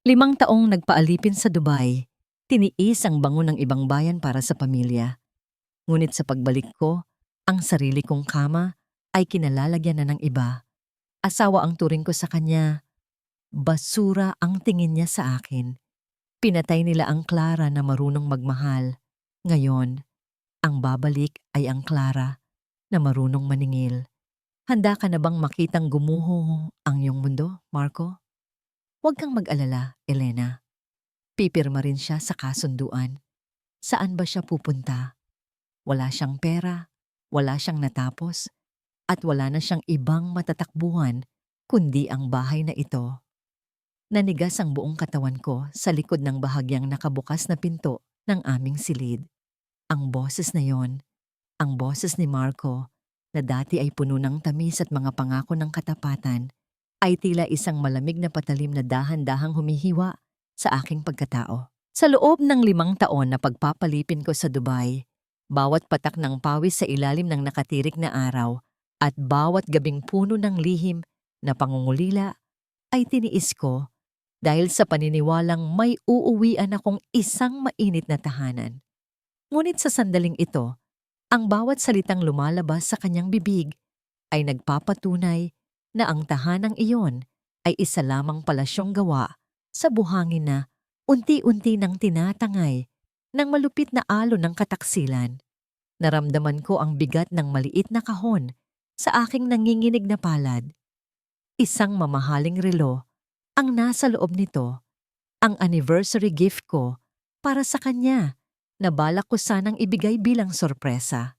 5 taong nagpaalipin sa Dubai, tiniis ang bango ng ibang bayan para sa pamilya. Ngunit sa pagbalik ko, ang sarili kong kama ay kinalalagyan na ng iba. Asawa ang turing ko sa kanya, basura ang tingin niya sa akin. Pinatay nila ang Clara na marunong magmahal. Ngayon, ang babalik ay ang Clara na marunong maningil. Handa ka na bang makitang gumuho ang iyong mundo, Marco? Huwag kang mag-alala, Elena. Pipirma rin siya sa kasunduan. Saan ba siya pupunta? Wala siyang pera, wala siyang natapos, at wala na siyang ibang matatakbuhan kundi ang bahay na ito. Nanigas ang buong katawan ko sa likod ng bahagyang nakabukas na pinto ng aming silid. Ang boses na yon, ang boses ni Marco, na dati ay puno ng tamis at mga pangako ng katapatan, ay tila isang malamig na patalim na dahan-dahang humihiwa sa aking pagkatao. Sa loob ng 5 taon na pagpapalipin ko sa Dubai, bawat patak ng pawis sa ilalim ng nakatirik na araw at bawat gabing puno ng lihim na pangungulila ay tiniis ko dahil sa paniniwalang may uuwian akong isang mainit na tahanan. Ngunit sa sandaling ito, ang bawat salitang lumalabas sa kanyang bibig ay nagpapatunay na ang tahanang iyon ay isa lamang palasyong gawa sa buhangin na unti-unti nang tinatangay ng malupit na alon ng kataksilan. Naramdaman ko ang bigat ng maliit na kahon sa aking nanginginig na palad. Isang mamahaling relo ang nasa loob nito, ang anniversary gift ko para sa kanya na balak ko sanang ibigay bilang sorpresa.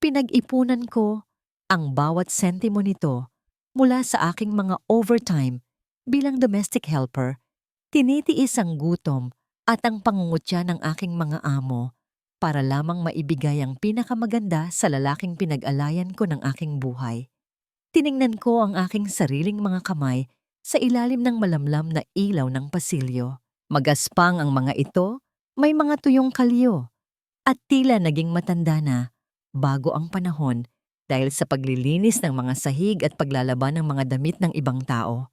Pinag-ipunan ko ang bawat sentimo nito mula sa aking mga overtime bilang domestic helper. Tinitiis ang gutom at ang pangungutya ng aking mga amo para lamang maibigay ang pinakamaganda sa lalaking pinag-alayan ko ng aking buhay. Tiningnan ko ang aking sariling mga kamay sa ilalim ng malamlam na ilaw ng pasilyo. Magaspang ang mga ito, may mga tuyong kalyo, at tila naging matanda na bago ang panahon dahil sa paglilinis ng mga sahig at paglalaban ng mga damit ng ibang tao.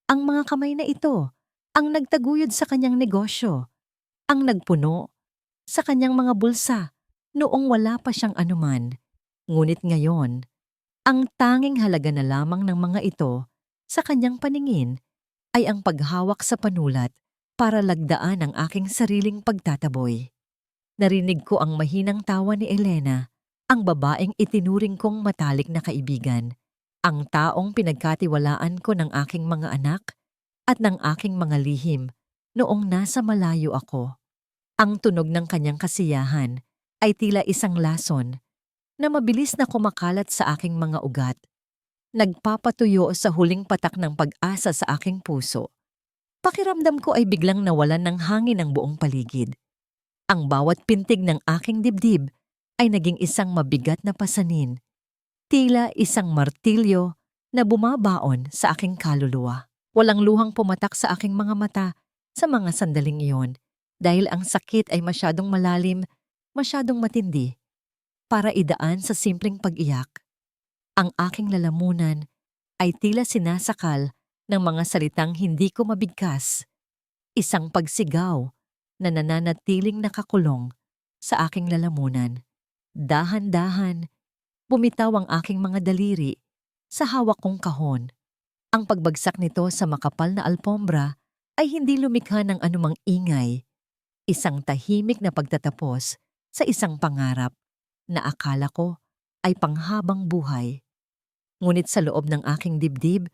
Ang mga kamay na ito ang nagtaguyod sa kanyang negosyo, ang nagpuno sa kanyang mga bulsa noong wala pa siyang anuman. Ngunit ngayon, ang tanging halaga na lamang ng mga ito sa kanyang paningin ay ang paghawak sa panulat para lagdaan ang aking sariling pagtataboy. Narinig ko ang mahinang tawa ni Elena, ang babaeng itinuring kong matalik na kaibigan, ang taong pinagkatiwalaan ko ng aking mga anak at ng aking mga lihim noong nasa malayo ako. Ang tunog ng kanyang kasiyahan ay tila isang lason na mabilis na kumakalat sa aking mga ugat. Nagpapatuyo sa huling patak ng pag-asa sa aking puso. Pakiramdam ko ay biglang nawalan ng hangin ang buong paligid. Ang bawat pintig ng aking dibdib ay naging isang mabigat na pasanin, tila isang martilyo na bumabaon sa aking kaluluwa. Walang luhang pumatak sa aking mga mata sa mga sandaling iyon dahil ang sakit ay masyadong malalim, masyadong matindi para idaan sa simpleng pag-iyak. Ang aking lalamunan ay tila sinasakal ng mga salitang hindi ko mabigkas, isang pagsigaw na nananatiling nakakulong sa aking lalamunan. Dahan-dahan, bumitaw ang aking mga daliri sa hawak kong kahon. Ang pagbagsak nito sa makapal na alpombra ay hindi lumikha ng anumang ingay, isang tahimik na pagtatapos sa isang pangarap na akala ko ay panghabang buhay. Ngunit sa loob ng aking dibdib,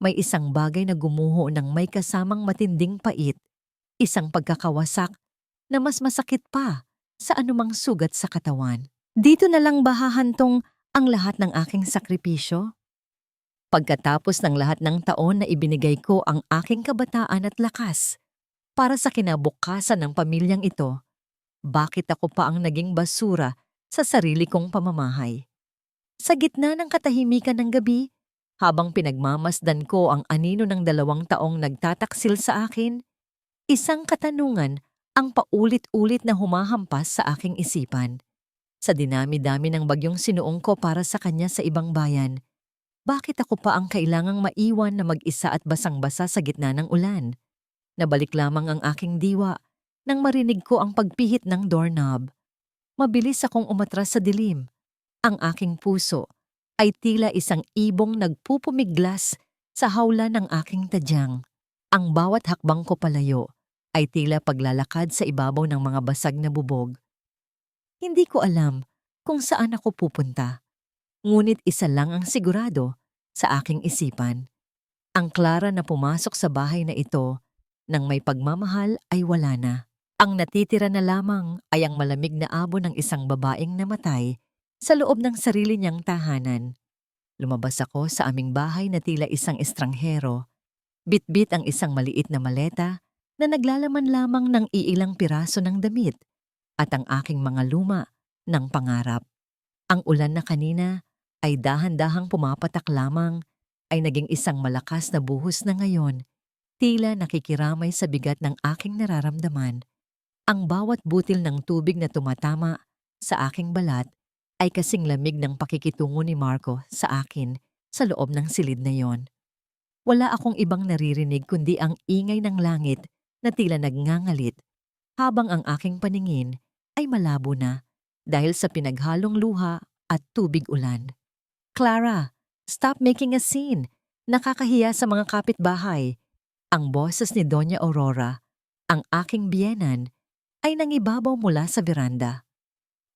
may isang bagay na gumuho ng may kasamang matinding pait, isang pagkakawasak na mas masakit pa sa anumang sugat sa katawan. Dito na lang ba hahantong ang lahat ng aking sakripisyo? Pagkatapos ng lahat ng taon na ibinigay ko ang aking kabataan at lakas para sa kinabukasan ng pamilyang ito, bakit ako pa ang naging basura sa sarili kong pamamahay? Sa gitna ng katahimikan ng gabi, habang pinagmamasdan ko ang anino ng 2 taong nagtataksil sa akin, isang katanungan ang paulit-ulit na humahampas sa aking isipan. Sa dinami-dami ng bagyong sinuong ko para sa kanya sa ibang bayan, bakit ako pa ang kailangang maiwan na mag-isa at basang-basa sa gitna ng ulan? Nabalik lamang ang aking diwa nang marinig ko ang pagpihit ng doorknob. Mabilis akong umatras sa dilim. Ang aking puso ay tila isang ibong nagpupumiglas sa hawla ng aking tadyang. Ang bawat hakbang ko palayo ay tila paglalakad sa ibabaw ng mga basag na bubog. Hindi ko alam kung saan ako pupunta. Ngunit isa lang ang sigurado sa aking isipan. Ang Clara na pumasok sa bahay na ito nang may pagmamahal ay wala na. Ang natitira na lamang ay ang malamig na abo ng isang babaeng namatay sa loob ng sarili niyang tahanan. Lumabas ako sa aming bahay na tila isang estranghero. Bitbit ang isang maliit na maleta na naglalaman lamang ng iilang piraso ng damit at ang aking mga luma ng pangarap. Ang ulan na kanina ay dahan-dahang pumapatak lamang ay naging isang malakas na buhos na ngayon, tila nakikiramay sa bigat ng aking nararamdaman. Ang bawat butil ng tubig na tumatama sa aking balat ay kasing lamig ng pakikitungo ni Marco sa akin sa loob ng silid na yon. Wala akong ibang naririnig kundi ang ingay ng langit na tila nagngangalit habang ang aking paningin ay malabo na dahil sa pinaghalong luha at tubig ulan. Clara, stop making a scene. Nakakahiya sa mga kapitbahay. Ang boses ni Doña Aurora, ang aking biyenan, ay nangibabaw mula sa veranda.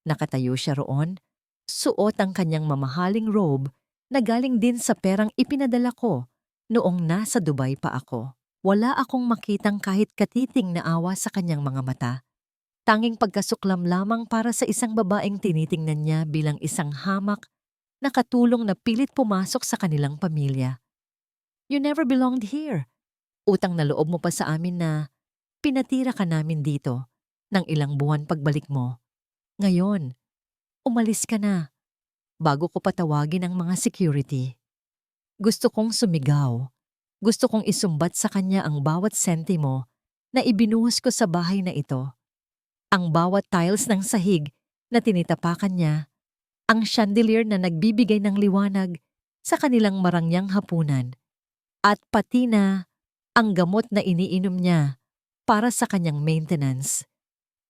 Nakatayo siya roon, suot ang kanyang mamahaling robe na galing din sa perang ipinadala ko noong nasa Dubai pa ako. Wala akong makitang kahit katiting na awa sa kanyang mga mata. Tanging pagkasuklam lamang para sa isang babaeng tinitingnan niya bilang isang hamak na katulong na pilit pumasok sa kanilang pamilya. You never belonged here. Utang na loob mo pa sa amin na pinatira ka namin dito ng ilang buwan pagbalik mo. Ngayon, umalis ka na bago ko patawagin ang mga security. Gusto kong sumigaw. Gusto kong isumbat sa kanya ang bawat sentimo na ibinuhos ko sa bahay na ito. Ang bawat tiles ng sahig na tinitapakan niya, ang chandelier na nagbibigay ng liwanag sa kanilang marangyang hapunan, at pati na ang gamot na iniinom niya para sa kanyang maintenance.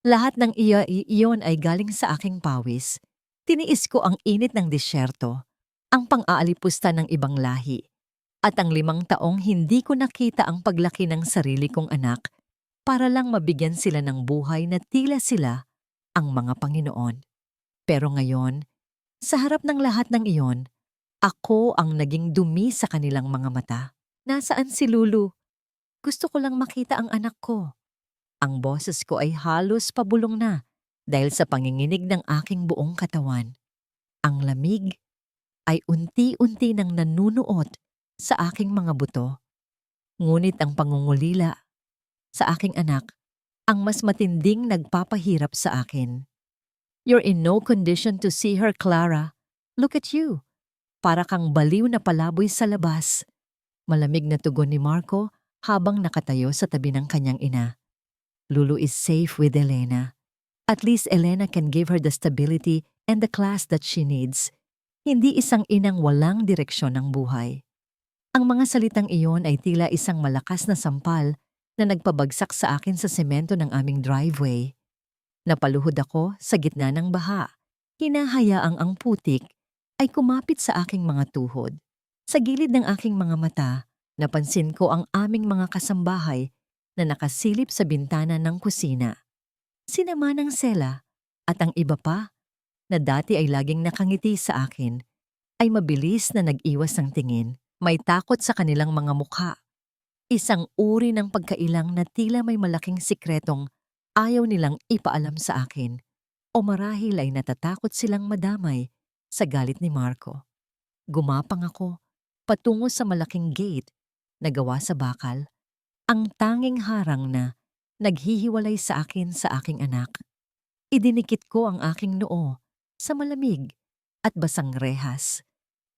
Lahat ng iyon ay galing sa aking pawis. Tiniis ko ang init ng disyerto, ang pang-aalipusta ng ibang lahi, at ang 5 taong hindi ko nakita ang paglaki ng sarili kong anak para lang mabigyan sila ng buhay na tila sila ang mga Panginoon. Pero ngayon, sa harap ng lahat ng iyon, ako ang naging dumi sa kanilang mga mata. Nasaan si Lulu? Gusto ko lang makita ang anak ko. Ang boses ko ay halos pabulong na dahil sa panginginig ng aking buong katawan. Ang lamig ay unti-unti nang nanunuot sa aking mga buto. Ngunit ang pangungulila sa aking anak ang mas matinding nagpapahirap sa akin. You're in no condition to see her, Clara. Look at you. Para kang baliw na palaboy sa labas. Malamig na tugon ni Marco habang nakatayo sa tabi ng kanyang ina. Lulu is safe with Elena. At least Elena can give her the stability and the class that she needs. Hindi isang inang walang direksyon ng buhay. Ang mga salitang iyon ay tila isang malakas na sampal na nagpabagsak sa akin sa semento ng aming driveway. Napaluhod ako sa gitna ng baha. Hinahayaang ang putik ay kumapit sa aking mga tuhod. Sa gilid ng aking mga mata, napansin ko ang aming mga kasambahay na nakasilip sa bintana ng kusina. Sina Manang Sela at ang iba pa na dati ay laging nakangiti sa akin ay mabilis na nag-iwas ng tingin. May takot sa kanilang mga mukha. Isang uri ng pagkailang na tila may malaking sikretong ayaw nilang ipaalam sa akin o marahil ay natatakot silang madamay sa galit ni Marco. Gumapang ako patungo sa malaking gate na gawa sa bakal, ang tanging harang na naghihiwalay sa akin sa aking anak. Idinikit ko ang aking noo sa malamig at basang rehas.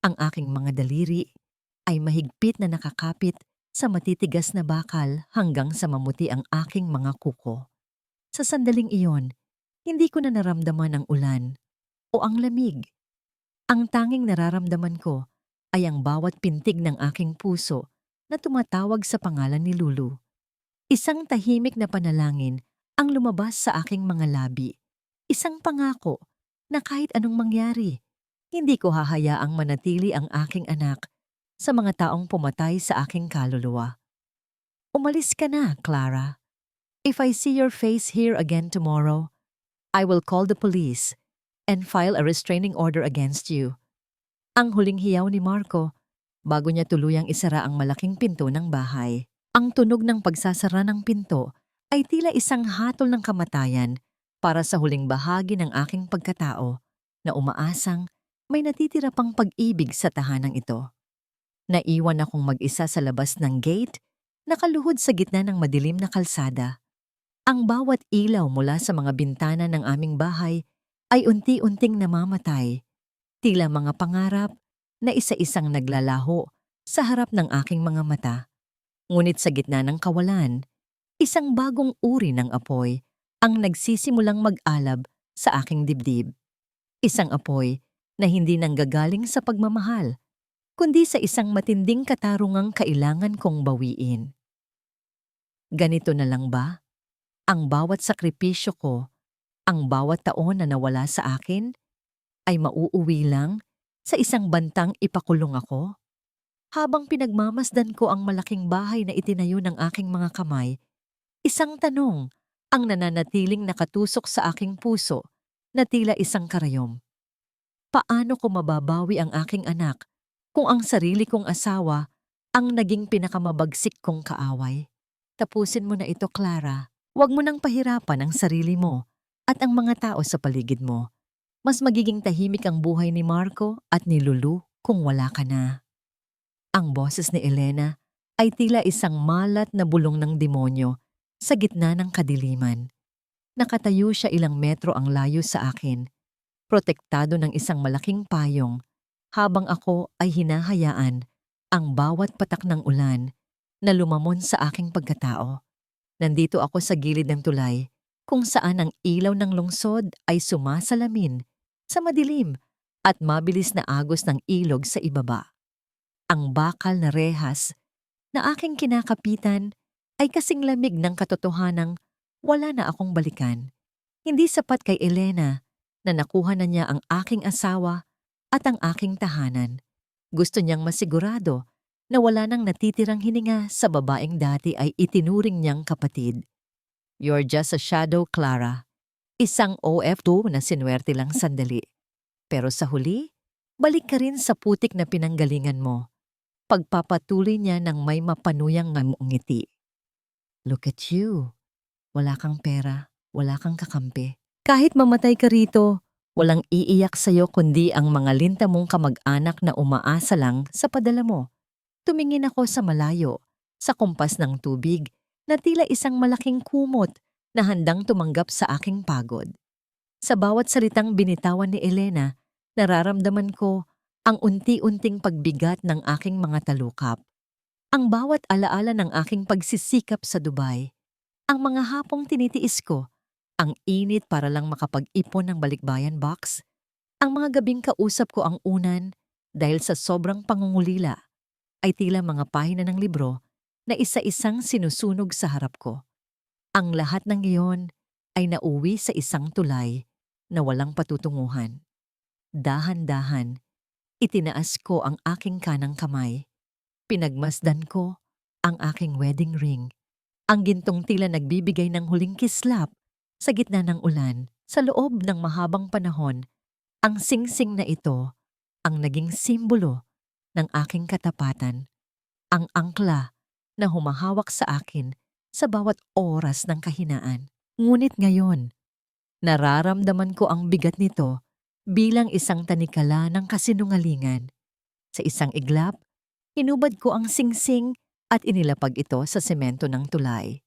Ang aking mga daliri ay mahigpit na nakakapit sa matitigas na bakal hanggang sa mamuti ang aking mga kuko. Sa sandaling iyon, hindi ko na naramdaman ang ulan o ang lamig. Ang tanging nararamdaman ko ay ang bawat pintig ng aking puso na tumatawag sa pangalan ni Lulu. Isang tahimik na panalangin ang lumabas sa aking mga labi. Isang pangako na kahit anong mangyari, hindi ko hahayaang manatili ang aking anak sa mga taong pumatay sa aking kaluluwa. Umalis ka na, Clara. If I see your face here again tomorrow, I will call the police and file a restraining order against you. Ang huling hiyaw ni Marco bago niya tuluyang isara ang malaking pinto ng bahay. Ang tunog ng pagsasara ng pinto ay tila isang hatol ng kamatayan para sa huling bahagi ng aking pagkatao na umaasang may natitira pang pag-ibig sa tahanang ito. Naiwan akong mag-isa sa labas ng gate, nakaluhod sa gitna ng madilim na kalsada. Ang bawat ilaw mula sa mga bintana ng aming bahay ay unti-unting namamatay, tila mga pangarap na isa-isang naglalaho sa harap ng aking mga mata. Ngunit sa gitna ng kawalan, isang bagong uri ng apoy ang nagsisimulang mag-alab sa aking dibdib. Isang apoy na hindi nanggagaling sa pagmamahal, kundi sa isang matinding katarungang kailangan kong bawiin. Ganito na lang ba? Ang bawat sakripisyo ko, ang bawat taon na nawala sa akin, ay mauuwi lang sa isang bantang ipakulong ako? Habang pinagmamasdan ko ang malaking bahay na itinayo ng aking mga kamay, isang tanong ang nananatiling nakatusok sa aking puso na tila isang karayom. Paano ko mababawi ang aking anak kung ang sarili kong asawa ang naging pinakamabagsik kong kaaway? Tapusin mo na ito, Clara. Huwag mo nang pahirapan ang sarili mo at ang mga tao sa paligid mo. Mas magiging tahimik ang buhay ni Marco at ni Lulu kung wala ka na. Ang boses ni Elena ay tila isang malat na bulong ng demonyo sa gitna ng kadiliman. Nakatayo siya ilang metro ang layo sa akin, protektado ng isang malaking payong, habang ako ay hinahayaan ang bawat patak ng ulan na lumamon sa aking pagkatao. Nandito ako sa gilid ng tulay, kung saan ang ilaw ng lungsod ay sumasalamin sa madilim at mabilis na agos ng ilog sa ibaba. Ang bakal na rehas na aking kinakapitan ay kasing lamig ng katotohanang wala na akong balikan. Hindi sapat kay Elena na nakuha na niya ang aking asawa at ang aking tahanan. Gusto niyang masigurado na wala nang natitirang hininga sa babaeng dati ay itinuring niyang kapatid. You're just a shadow, Clara. Isang OF2 na sinuwerte lang sandali. Pero sa huli, balik ka rin sa putik na pinanggalingan mo. Pagpapatuloy niya ng may mapanuyang ngiti. Look at you. Wala kang pera, wala kang kakampi. Kahit mamatay ka rito, walang iiyak sa'yo kundi ang mga linta mong kamag-anak na umaasa lang sa padala mo. Tumingin ako sa malayo, sa kumpas ng tubig, na tila isang malaking kumot na handang tumanggap sa aking pagod. Sa bawat salitang binitawan ni Elena, nararamdaman ko ang unti-unting pagbigat ng aking mga talukap. Ang bawat alaala ng aking pagsisikap sa Dubai, ang mga hapong tinitiis ko, ang init para lang makapag-ipon ng balikbayan box, ang mga gabing kausap ko ang unan dahil sa sobrang pangungulila, ay tila mga pahina ng libro na isa-isang sinusunog sa harap ko. Ang lahat ng iyon ay nauwi sa isang tulay na walang patutunguhan. Dahan-dahan, itinaas ko ang aking kanang kamay. Pinagmasdan ko ang aking wedding ring. Ang gintong tila nagbibigay ng huling kislap sa gitna ng ulan. Sa loob ng mahabang panahon, ang singsing na ito ang naging simbolo ng aking katapatan. Ang angkla na humahawak sa akin sa bawat oras ng kahinaan. Ngunit ngayon, nararamdaman ko ang bigat nito bilang isang tanikala ng kasinungalingan. Sa isang iglap, hinubad ko ang singsing at inilapag ito sa semento ng tulay.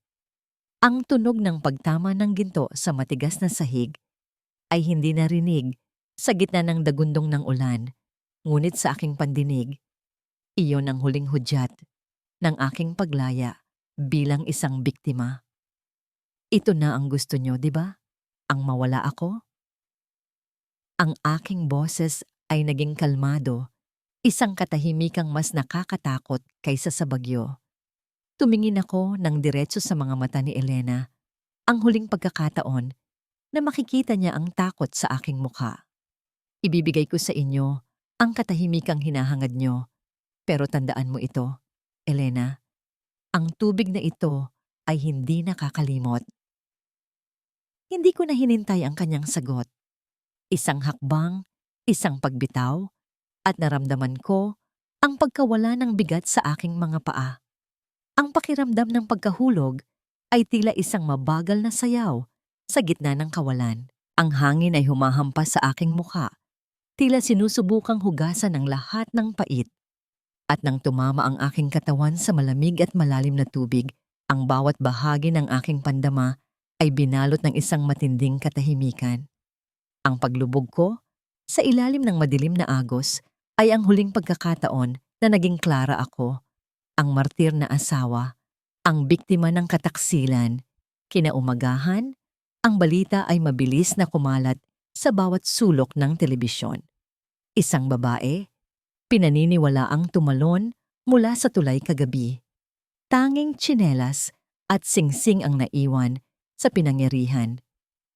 Ang tunog ng pagtama ng ginto sa matigas na sahig ay hindi narinig sa gitna ng dagundong ng ulan, ngunit sa aking pandinig, iyon ang huling hudyat ng aking paglaya bilang isang biktima. Ito na ang gusto nyo, di ba? Ang mawala ako? Ang aking boses ay naging kalmado, isang katahimikang mas nakakatakot kaysa sa bagyo. Tumingin ako ng diretso sa mga mata ni Elena, ang huling pagkakataon na makikita niya ang takot sa aking mukha. Ibibigay ko sa inyo ang katahimikang hinahangad nyo, pero tandaan mo ito, Elena, ang tubig na ito ay hindi nakakalimot. Hindi ko na hinintay ang kanyang sagot. Isang hakbang, isang pagbitaw, at naramdaman ko ang pagkawala ng bigat sa aking mga paa. Ang pakiramdam ng pagkahulog ay tila isang mabagal na sayaw sa gitna ng kawalan. Ang hangin ay humahampas sa aking mukha, tila sinusubukang hugasan ang lahat ng pait. At nang tumama ang aking katawan sa malamig at malalim na tubig, ang bawat bahagi ng aking pandama ay binalot ng isang matinding katahimikan. Ang paglubog ko sa ilalim ng madilim na agos ay ang huling pagkakataon na naging klara ako, ang martir na asawa, ang biktima ng kataksilan. Kinaumagahan, ang balita ay mabilis na kumalat sa bawat sulok ng telebisyon. Isang babae, pinaniniwalaang tumalon mula sa tulay kagabi. Tanging tsinelas at singsing ang naiwan sa pinangyarihan.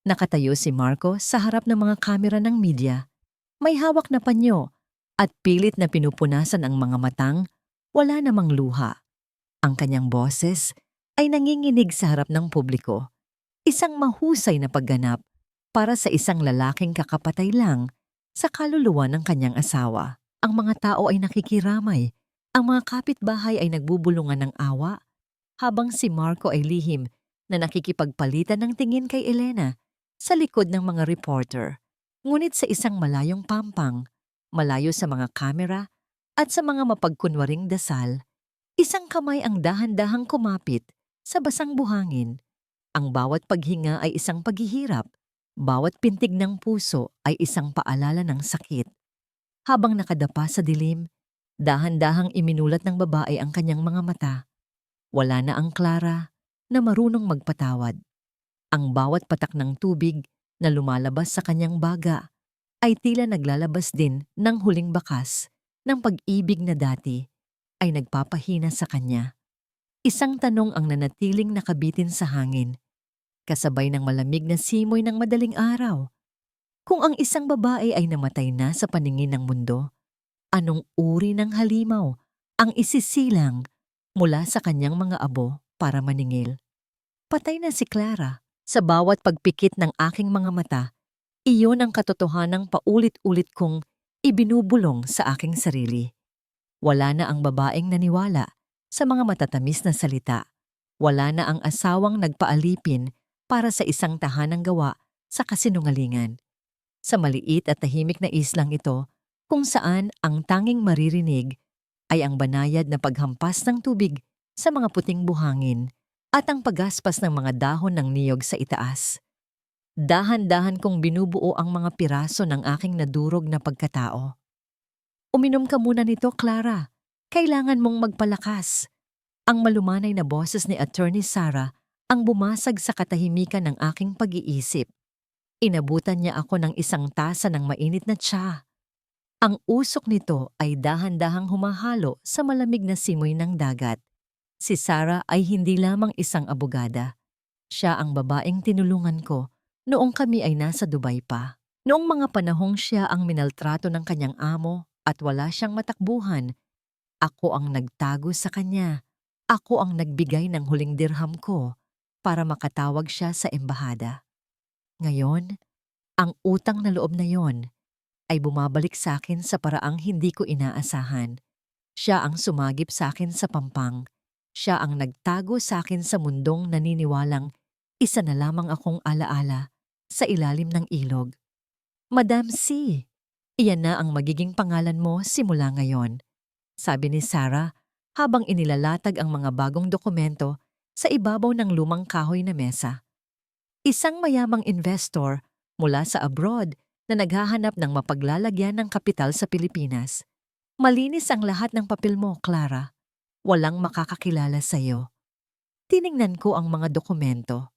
Nakatayo si Marco sa harap ng mga kamera ng media. May hawak na panyo at pilit na pinupunasan ang mga matang, wala namang luha. Ang kanyang boses ay nanginginig sa harap ng publiko. Isang mahusay na pagganap para sa isang lalaking kakapatay lang sa kaluluwa ng kanyang asawa. Ang mga tao ay nakikiramay. Ang mga kapitbahay ay nagbubulungan ng awa, habang si Marco ay lihim na nakikipagpalitan ng tingin kay Elena sa likod ng mga reporter. Ngunit sa isang malayong pampang, malayo sa mga kamera at sa mga mapagkunwaring dasal, isang kamay ang dahan-dahang kumapit sa basang buhangin. Ang bawat paghinga ay isang paghihirap, bawat pintig ng puso ay isang paalala ng sakit. Habang nakadapa sa dilim, dahan-dahang iminulat ng babae ang kanyang mga mata. Wala na ang Clara na marunong magpatawad. Ang bawat patak ng tubig na lumalabas sa kanyang baga ay tila naglalabas din ng huling bakas ng pag-ibig na dati ay nagpapahina sa kanya. Isang tanong ang nanatiling nakabitin sa hangin, kasabay ng malamig na simoy ng madaling araw. Kung ang isang babae ay namatay na sa paningin ng mundo, anong uri ng halimaw ang isisilang mula sa kanyang mga abo para maningil? Patay na si Clara. Sa bawat pagpikit ng aking mga mata, iyon ang katotohanang paulit-ulit kong ibinubulong sa aking sarili. Wala na ang babaeng naniwala sa mga matatamis na salita. Wala na ang asawang nagpaalipin para sa isang tahanang gawa sa kasinungalingan. Sa maliit at tahimik na islang ito, kung saan ang tanging maririnig ay ang banayad na paghampas ng tubig sa mga puting buhangin at ang paggaspas ng mga dahon ng niyog sa itaas. Dahan-dahan kong binubuo ang mga piraso ng aking nadurog na pagkatao. Uminom ka muna nito, Clara. Kailangan mong magpalakas. Ang malumanay na boses ni Attorney Sarah ang bumasag sa katahimikan ng aking pag-iisip. Inabutan niya ako ng isang tasa ng mainit na tsa. Ang usok nito ay dahan-dahang humahalo sa malamig na simoy ng dagat. Si Sarah ay hindi lamang isang abogada. Siya ang babaeng tinulungan ko noong kami ay nasa Dubai pa. Noong mga panahong siya ang minaltrato ng kanyang amo at wala siyang matakbuhan, ako ang nagtago sa kanya. Ako ang nagbigay ng huling dirham ko para makatawag siya sa embahada. Ngayon, ang utang na loob na yon ay bumabalik sa akin sa paraang hindi ko inaasahan. Siya ang sumagip sa akin sa pampang. Siya ang nagtago sa akin sa mundong naniniwalang isa na lamang akong alaala sa ilalim ng ilog. Madam C, iyan na ang magiging pangalan mo simula ngayon, sabi ni Sarah habang inilalatag ang mga bagong dokumento sa ibabaw ng lumang kahoy na mesa. Isang mayamang investor mula sa abroad na naghahanap ng mapaglalagyan ng kapital sa Pilipinas. Malinis ang lahat ng papel mo, Clara. Walang makakakilala sa iyo. Tiningnan ko ang mga dokumento.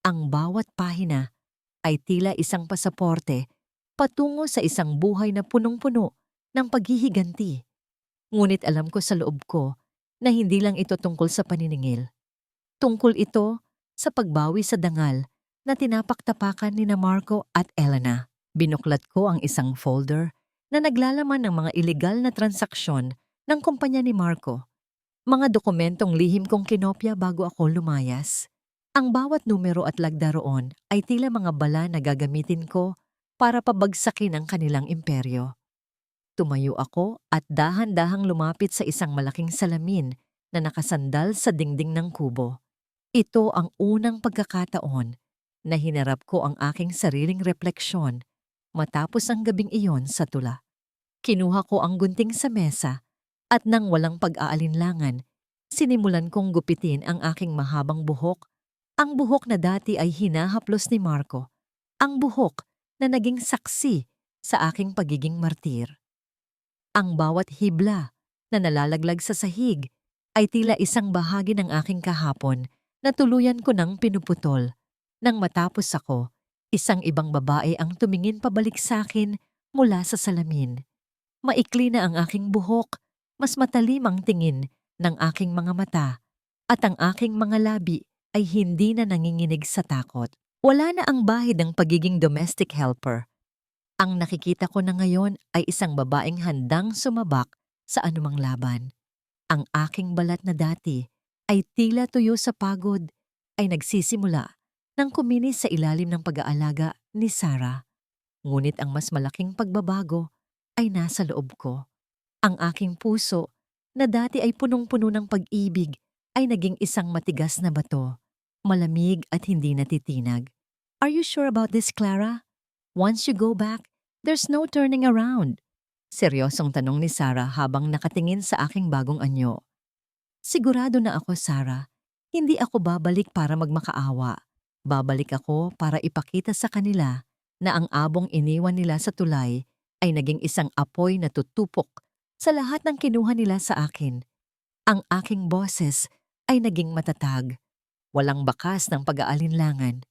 Ang bawat pahina ay tila isang pasaporte patungo sa isang buhay na punong-puno ng paghihiganti. Ngunit alam ko sa loob ko na hindi lang ito tungkol sa paniningil. Tungkol ito sa pagbawi sa dangal na tinapaktapakan ni na Marco at Elena. Binuklat ko ang isang folder na naglalaman ng mga ilegal na transaksyon ng kumpanya ni Marco. Mga dokumentong lihim kong kinopya bago ako lumayas. Ang bawat numero at lagda roon ay tila mga bala na gagamitin ko para pabagsakin ang kanilang imperyo. Tumayo ako at dahan-dahang lumapit sa isang malaking salamin na nakasandal sa dingding ng kubo. Ito ang unang pagkakataon na hinarap ko ang aking sariling refleksyon matapos ang gabing iyon sa tula. Kinuha ko ang gunting sa mesa at nang walang pag-aalinlangan, sinimulan kong gupitin ang aking mahabang buhok, ang buhok na dati ay hinahaplos ni Marco, ang buhok na naging saksi sa aking pagiging martir. Ang bawat hibla na nalalaglag sa sahig ay tila isang bahagi ng aking kahapon na tuluyan ko nang pinuputol. Nang matapos ako, isang ibang babae ang tumingin pabalik sa akin mula sa salamin. Maikli na ang aking buhok, mas matalim ang tingin ng aking mga mata, at ang aking mga labi ay hindi na nanginginig sa takot. Wala na ang bahid ng pagiging domestic helper. Ang nakikita ko na ngayon ay isang babaeng handang sumabak sa anumang laban. Ang aking balat na dati ay tila tuyo sa pagod ay nagsisimula nang kuminis sa ilalim ng pag-aalaga ni Sarah. Ngunit ang mas malaking pagbabago ay nasa loob ko. Ang aking puso na dati ay punong-puno ng pag-ibig ay naging isang matigas na bato, malamig at hindi natitinag. Are you sure about this, Clara? Once you go back, there's no turning around. Seryosong tanong ni Sarah habang nakatingin sa aking bagong anyo. Sigurado na ako, Sarah. Hindi ako babalik para magmakaawa. Babalik ako para ipakita sa kanila na ang abong iniwan nila sa tulay ay naging isang apoy na tutupok sa lahat ng kinuha nila sa akin. Ang aking boses ay naging matatag, walang bakas ng pag-aalinlangan.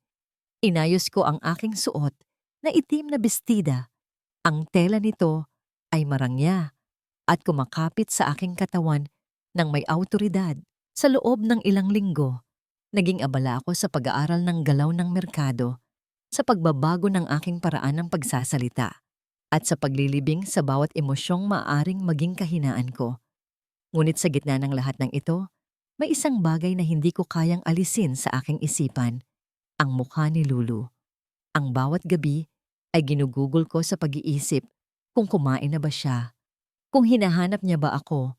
Inayos ko ang aking suot na itim na bestida. Ang tela nito ay marangya at kumakapit sa aking katawan ng may awtoridad. Sa loob ng ilang linggo, naging abala ako sa pag-aaral ng galaw ng merkado, sa pagbabago ng aking paraan ng pagsasalita, at sa paglilibing sa bawat emosyong maaaring maging kahinaan ko. Ngunit sa gitna ng lahat ng ito, may isang bagay na hindi ko kayang alisin sa aking isipan, ang mukha ni Lulu. Ang bawat gabi ay ginugugol ko sa pag-iisip kung kumain na ba siya, kung hinahanap niya ba ako,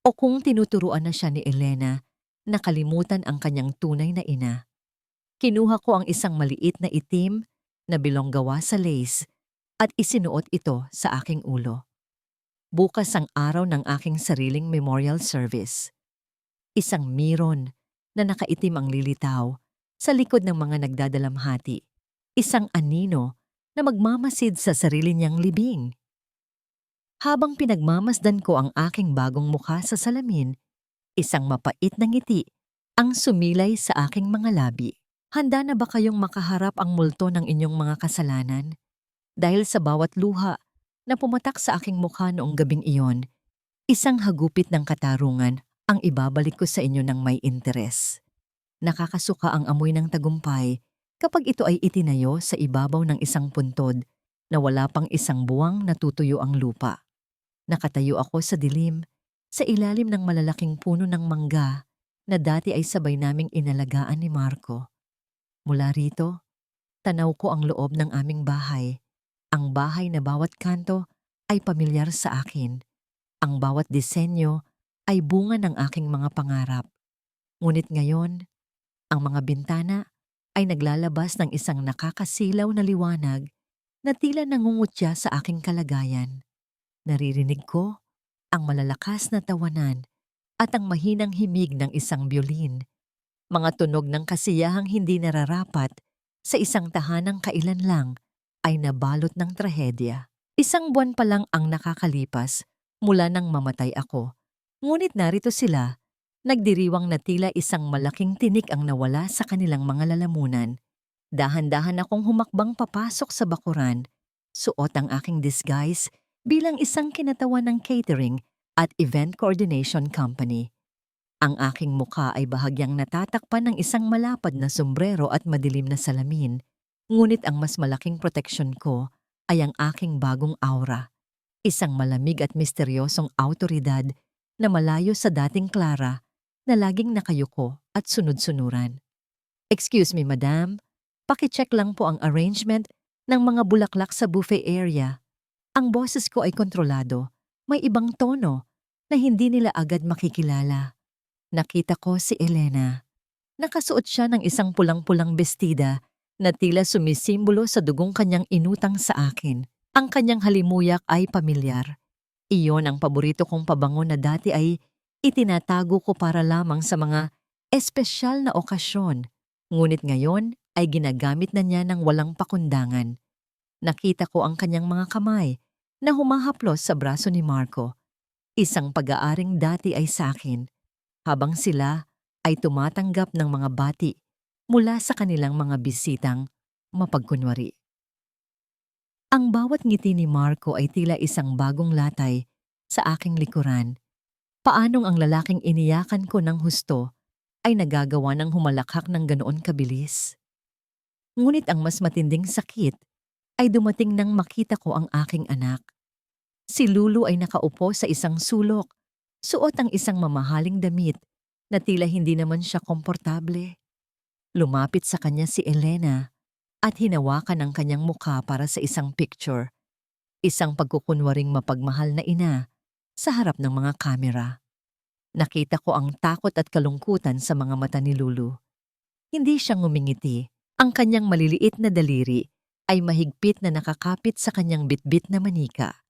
o kung tinuturuan na siya ni Elena na kalimutan ang kanyang tunay na ina. Kinuha ko ang isang maliit na itim na bilong gawa sa lace at isinuot ito sa aking ulo. Bukas ang araw ng aking sariling memorial service. Isang miron na nakaitim ang lilitaw sa likod ng mga nagdadalamhati. Isang anino na magmamasid sa sarili niyang libing. Habang pinagmamasdan ko ang aking bagong mukha sa salamin, isang mapait na ngiti ang sumilay sa aking mga labi. Handa na ba kayong makaharap ang multo ng inyong mga kasalanan? Dahil sa bawat luha na pumatak sa aking mukha noong gabing iyon, isang hagupit ng katarungan ang ibabalik ko sa inyo ng may interes. Nakakasuka ang amoy ng tagumpay kapag ito ay itinayo sa ibabaw ng isang puntod na wala pang isang buwang natutuyo ang lupa. Nakatayo ako sa dilim, sa ilalim ng malalaking puno ng mangga na dati ay sabay naming inalagaan ni Marco. Mula rito, tanaw ko ang loob ng aming bahay. Ang bahay na bawat kanto ay pamilyar sa akin. Ang bawat disenyo ay bunga ng aking mga pangarap. Ngunit ngayon, ang mga bintana ay naglalabas ng isang nakakasilaw na liwanag na tila nangungutya sa aking kalagayan. Naririnig ko ang malalakas na tawanan at ang mahinang himig ng isang biolin, mga tunog ng kasiyahang hindi nararapat sa isang tahanang kailan lang ay nabalot ng trahedya. Isang buwan pa lang ang nakakalipas mula nang mamatay ako, ngunit narito sila, nagdiriwang na tila isang malaking tinik ang nawala sa kanilang mga lalamunan. Dahan-dahan akong humakbang papasok sa bakuran, suot ang aking disguise bilang isang kinatawan ng catering at event coordination company. Ang aking mukha ay bahagyang natatakpan ng isang malapad na sombrero at madilim na salamin, ngunit ang mas malaking proteksyon ko ay ang aking bagong aura. Isang malamig at misteryosong awtoridad na malayo sa dating Clara na laging nakayuko at sunod-sunuran. "Excuse me, madam. Paki-check lang po ang arrangement ng mga bulaklak sa buffet area." Ang boses ko ay kontrolado, may ibang tono na hindi nila agad makikilala. Nakita ko si Elena. Nakasuot siya ng isang pulang-pulang bestida na tila sumisimbolo sa dugong kanyang inutang sa akin. Ang kanyang halimuyak ay pamilyar. Iyon ang paborito kong pabango na dati ay itinatago ko para lamang sa mga espesyal na okasyon. Ngunit ngayon ay ginagamit na niya ng walang pakundangan. Nakita ko ang kanyang mga kamay na humahaplos sa braso ni Marco. Isang pag-aaring dati ay sa akin, habang sila ay tumatanggap ng mga bati mula sa kanilang mga bisitang mapagkunwari. Ang bawat ngiti ni Marco ay tila isang bagong latay sa aking likuran. Paanong ang lalaking iniyakan ko ng husto ay nagagawa ng humalakhak ng ganoon kabilis? Ngunit ang mas matinding sakit ay dumating nang makita ko ang aking anak. Si Lulu ay nakaupo sa isang sulok, suot ang isang mamahaling damit na tila hindi naman siya komportable. Lumapit sa kanya si Elena at hinawakan ang kanyang mukha para sa isang picture, isang pagkukunwaring mapagmahal na ina sa harap ng mga kamera. Nakita ko ang takot at kalungkutan sa mga mata ni Lulu. Hindi siya ngumingiti. Ang kanyang maliliit na daliri ay mahigpit na nakakapit sa kanyang bitbit na manika.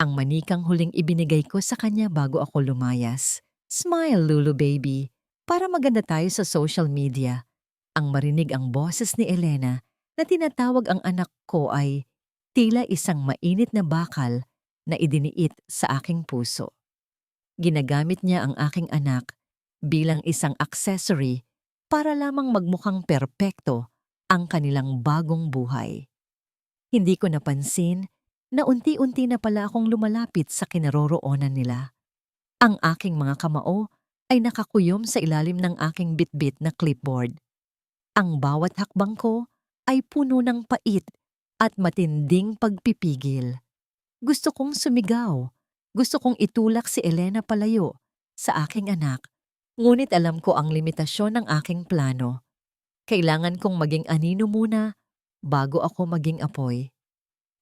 Ang manikang huling ibinigay ko sa kanya bago ako lumayas. "Smile, Lulu baby, para maganda tayo sa social media." Ang marinig ang boses ni Elena na tinatawag ang anak ko ay tila isang mainit na bakal na idiniit sa aking puso. Ginagamit niya ang aking anak bilang isang accessory para lamang magmukhang perpekto ang kanilang bagong buhay. Hindi ko napansin na unti-unti na pala akong lumalapit sa kinaroroonan nila. Ang aking mga kamao ay nakakuyom sa ilalim ng aking bitbit na clipboard. Ang bawat hakbang ko ay puno ng pait at matinding pagpipigil. Gusto kong sumigaw. Gusto kong itulak si Elena palayo sa aking anak. Ngunit alam ko ang limitasyon ng aking plano. Kailangan kong maging anino muna bago ako maging apoy.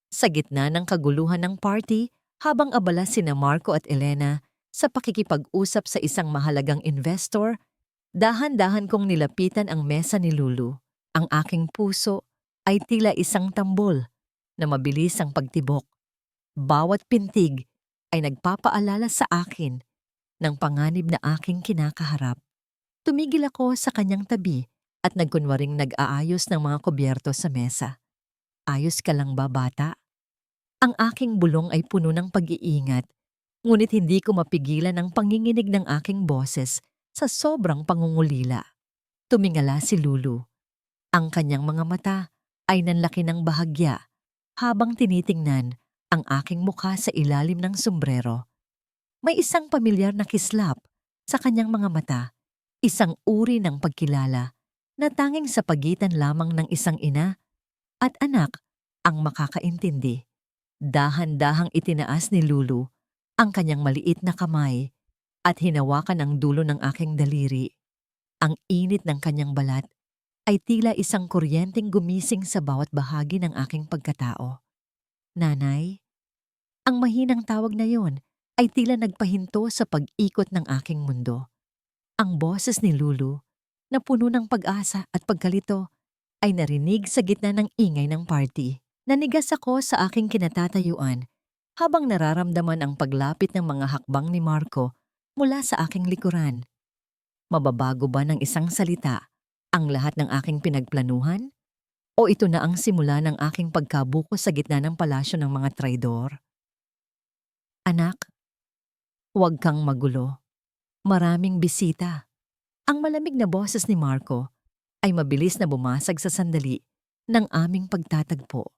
Sa gitna ng kaguluhan ng party, habang abala sina Marco at Elena sa pakikipag-usap sa isang mahalagang investor, dahan-dahan kong nilapitan ang mesa ni Lulu. Ang aking puso ay tila isang tambol na mabilis ang pagtibok. Bawat pintig ay nagpapaalala sa akin ng panganib na aking kinakaharap. Tumigil ako sa kanyang tabi at nagkunwaring nag-aayos ng mga kubyerto sa mesa. "Ayos ka lang ba, bata?" Ang aking bulong ay puno ng pag-iingat, ngunit hindi ko mapigilan ang panginginig ng aking boses sa sobrang pangungulila. Tumingala si Lulu. Ang kanyang mga mata ay nanlaki ng bahagya habang tinitingnan ang aking mukha sa ilalim ng sombrero. May isang pamilyar na kislap sa kanyang mga mata, isang uri ng pagkilala na tanging sa pagitan lamang ng isang ina at anak ang makakaintindi. Dahan-dahang itinaas ni Lulu ang kanyang maliit na kamay at hinawakan ang dulo ng aking daliri. Ang init ng kanyang balat ay tila isang kuryenteng gumising sa bawat bahagi ng aking pagkatao. "Nanay?" Ang mahinang tawag na yon ay tila nagpahinto sa pag-ikot ng aking mundo. Ang boses ni Lulu, na puno ng pag-asa at pagkalito, ay narinig sa gitna ng ingay ng party. Nanigas ako sa aking kinatatayuan habang nararamdaman ang paglapit ng mga hakbang ni Marco mula sa aking likuran. Mababago ba ng isang salita ang lahat ng aking pinagplanuhan? O ito na ang simula ng aking pagkabuko sa gitna ng palasyo ng mga traidor? "Anak, huwag kang magulo. Maraming bisita." Ang malamig na boses ni Marco ay mabilis na bumasag sa sandali ng aming pagtatagpo.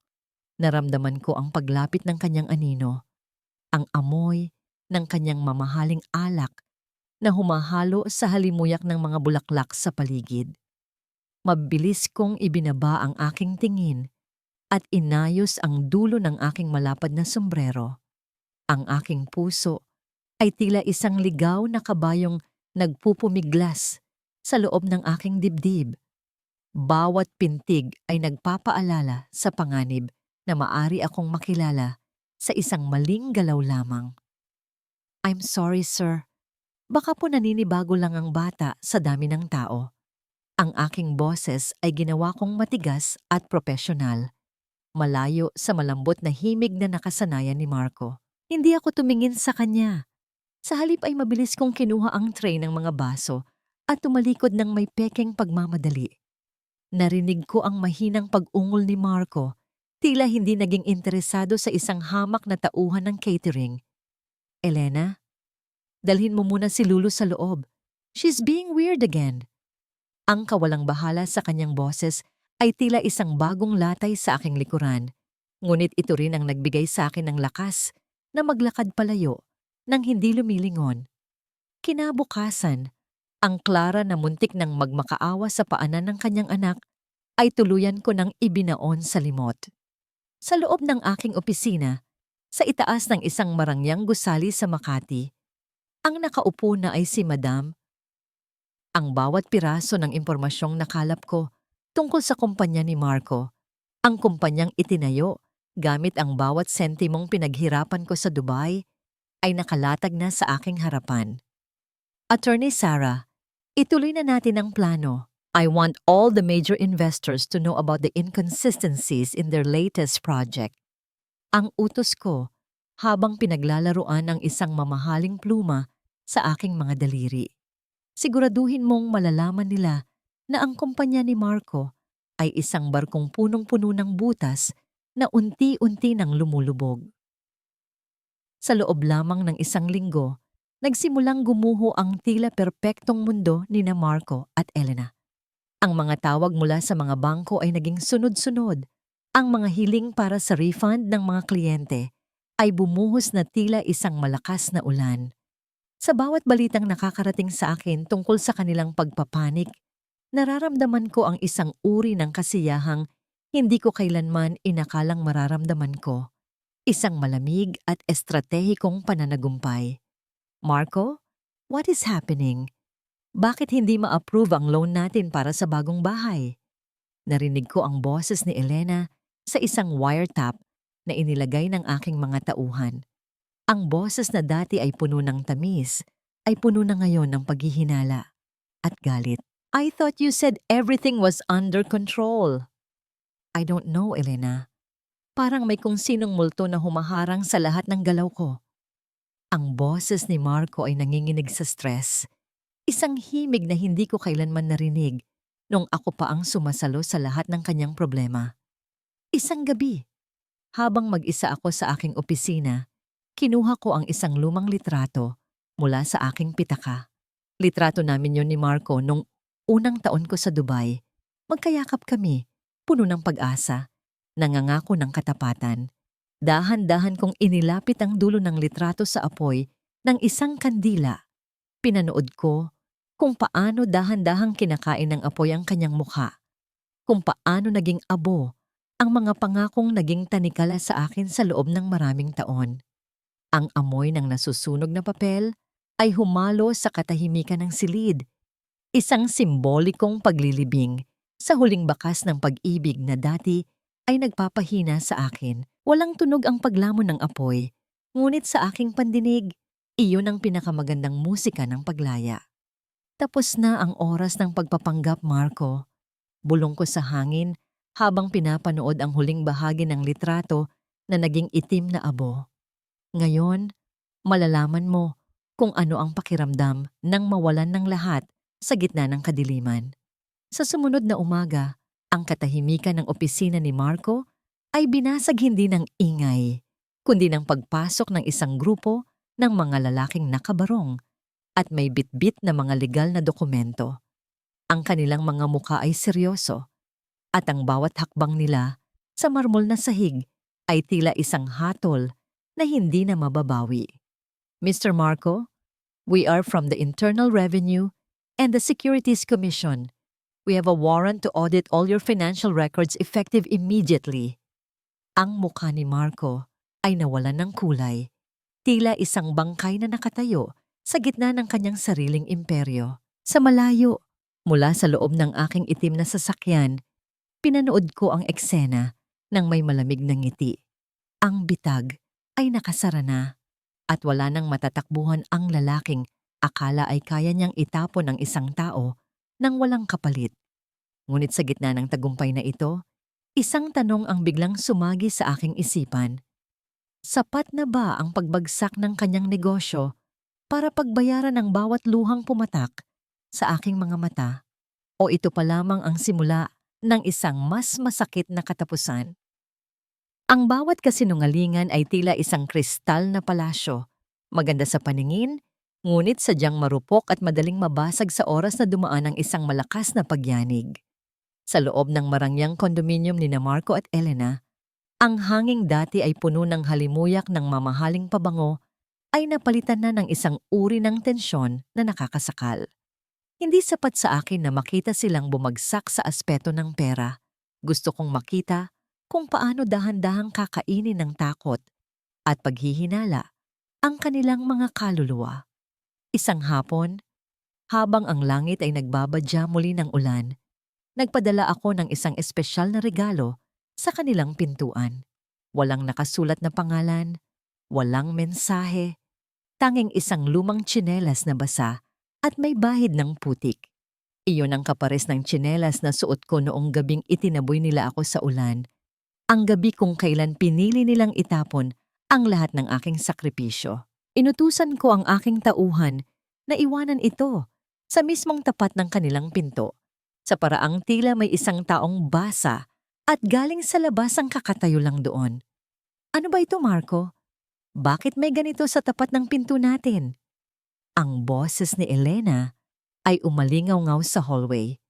Naramdaman ko ang paglapit ng kanyang anino, ang amoy ng kanyang mamahaling alak na humahalo sa halimuyak ng mga bulaklak sa paligid. Mabilis kong ibinaba ang aking tingin at inayos ang dulo ng aking malapad na sombrero. Ang aking puso ay tila isang ligaw na kabayong nagpupumiglas sa loob ng aking dibdib. Bawat pintig ay nagpapaalala sa panganib na maari akong makilala sa isang maling galaw lamang. "I'm sorry, sir. Baka po naninibago lang ang bata sa dami ng tao." Ang aking boses ay ginawa kong matigas at propesyonal, malayo sa malambot na himig na nakasanayan ni Marco. Hindi ako tumingin sa kanya. Sa halip ay mabilis kong kinuha ang tray ng mga baso at tumalikod ng may pekeng pagmamadali. Narinig ko ang mahinang pag-ungol ni Marco, tila hindi naging interesado sa isang hamak na tauhan ng catering. "Elena, dalhin mo muna si Lulu sa loob. She's being weird again." Ang kawalang bahala sa kanyang boses ay tila isang bagong latay sa aking likuran, ngunit ito rin ang nagbigay sa akin ng lakas na maglakad palayo nang hindi lumilingon. Kinabukasan, ang Clara na muntik nang magmakaawa sa paanan ng kanyang anak ay tuluyan ko nang ibinaon sa limot. Sa loob ng aking opisina, sa itaas ng isang marangyang gusali sa Makati, ang nakaupo na ay si Madam. Ang bawat piraso ng impormasyong nakalap ko tungkol sa kumpanya ni Marco, ang kumpanyang itinayo gamit ang bawat sentimong pinaghirapan ko sa Dubai, ay nakalatag na sa aking harapan. "Attorney Sarah, ituloy na natin ang plano. I want all the major investors to know about the inconsistencies in their latest project." Ang utos ko habang pinaglalaruan ang isang mamahaling pluma sa aking mga daliri. "Siguraduhin mong malalaman nila na ang kumpanya ni Marco ay isang barkong punong-puno ng butas na unti-unti nang lumulubog." Sa loob lamang ng isang linggo, nagsimulang gumuho ang tila perpektong mundo ni na Marco at Elena. Ang mga tawag mula sa mga bangko ay naging sunod-sunod. Ang mga hiling para sa refund ng mga kliyente ay bumuhos na tila isang malakas na ulan. Sa bawat balitang nakakarating sa akin tungkol sa kanilang pagpapanik, nararamdaman ko ang isang uri ng kasiyahang hindi ko kailanman inakalang mararamdaman ko. Isang malamig at estratehikong pananagumpay. "Marco, what is happening? Bakit hindi ma-approve ang loan natin para sa bagong bahay?" Narinig ko ang boses ni Elena sa isang wiretap na inilagay ng aking mga tauhan. Ang boses na dati ay puno ng tamis, ay puno na ngayon ng paghihinala at galit. "I thought you said everything was under control." "I don't know, Elena. Parang may kung sinong multo na humaharang sa lahat ng galaw ko." Ang boses ni Marco ay nanginginig sa stress. Isang himig na hindi ko kailanman narinig nung ako pa ang sumasalo sa lahat ng kanyang problema. Isang gabi, habang mag-isa ako sa aking opisina, kinuha ko ang isang lumang litrato mula sa aking pitaka. Litrato namin yon ni Marco nung unang taon ko sa Dubai. Magkayakap kami, puno ng pag-asa, nangangako ng katapatan. Dahan-dahan kong inilapit ang dulo ng litrato sa apoy ng isang kandila. Pinanood ko kung paano dahan-dahang kinakain ng apoy ang kanyang mukha, kung paano naging abo ang mga pangakong naging tanikala sa akin sa loob ng maraming taon. Ang amoy ng nasusunog na papel ay humalo sa katahimikan ng silid, isang simbolikong paglilibing sa huling bakas ng pag-ibig na dati ay nagpapahina sa akin. Walang tunog ang paglamon ng apoy, ngunit sa aking pandinig, iyon ang pinakamagandang musika ng paglaya. Tapos na ang oras ng pagpapanggap, Marco. Bulong ko sa hangin habang pinapanood ang huling bahagi ng litrato na naging itim na abo. Ngayon, malalaman mo kung ano ang pakiramdam nang mawalan ng lahat sa gitna ng kadiliman. Sa sumunod na umaga, ang katahimikan ng opisina ni Marco ay binasag hindi ng ingay, kundi ng pagpasok ng isang grupo ng mga lalaking nakabarong at may bitbit na mga legal na dokumento. Ang kanilang mga muka ay seryoso at ang bawat hakbang nila sa marmol na sahig ay tila isang hatol na hindi na mababawi. "Mr. Marco, We are from the Internal Revenue and the Securities Commission. We have a warrant to audit all your financial records effective immediately. Ang mukha ni Marco ay nawalan ng kulay. Tila isang bangkay na nakatayo sa gitna ng kanyang sariling imperyo. Sa malayo, mula sa loob ng aking itim na sasakyan, pinanood ko ang eksena ng may malamig na ngiti. Ang bitag ay nakasara na at wala nang matatakbuhan ang lalaking akala ay kaya niyang itapon ang isang tao nang walang kapalit. Ngunit sa gitna ng tagumpay na ito, isang tanong ang biglang sumagi sa aking isipan. Sapat na ba ang pagbagsak ng kanyang negosyo para pagbayaran ang bawat luhang pumatak sa aking mga mata? O ito pa lamang ang simula ng isang mas masakit na katapusan? Ang bawat kasinungalingan ay tila isang kristal na palasyo, maganda sa paningin, ngunit sadyang marupok at madaling mabasag sa oras na dumaan ang isang malakas na pagyanig. Sa loob ng marangyang kondominium ni Marco at Elena, ang hanging dati ay puno ng halimuyak ng mamahaling pabango ay napalitan na ng isang uri ng tensyon na nakakasakal. Hindi sapat sa akin na makita silang bumagsak sa aspeto ng pera. Gusto kong makita kung paano dahan-dahang kakainin ng takot at paghihinala ang kanilang mga kaluluwa. Isang hapon, habang ang langit ay nagbabadya muli ng ulan, nagpadala ako ng isang espesyal na regalo sa kanilang pintuan. Walang nakasulat na pangalan, walang mensahe, tanging isang lumang tsinelas na basa at may bahid ng putik. Iyon ang kapares ng tsinelas na suot ko noong gabing itinaboy nila ako sa ulan. Ang gabi kung kailan pinili nilang itapon ang lahat ng aking sakripisyo. Inutusan ko ang aking tauhan na iwanan ito sa mismong tapat ng kanilang pinto, sa paraang tila may isang taong basa at galing sa labas ang kakatayo lang doon. Ano ba ito, Marco? Bakit may ganito sa tapat ng pinto natin? Ang boses ni Elena ay umalingaw-ngaw sa hallway,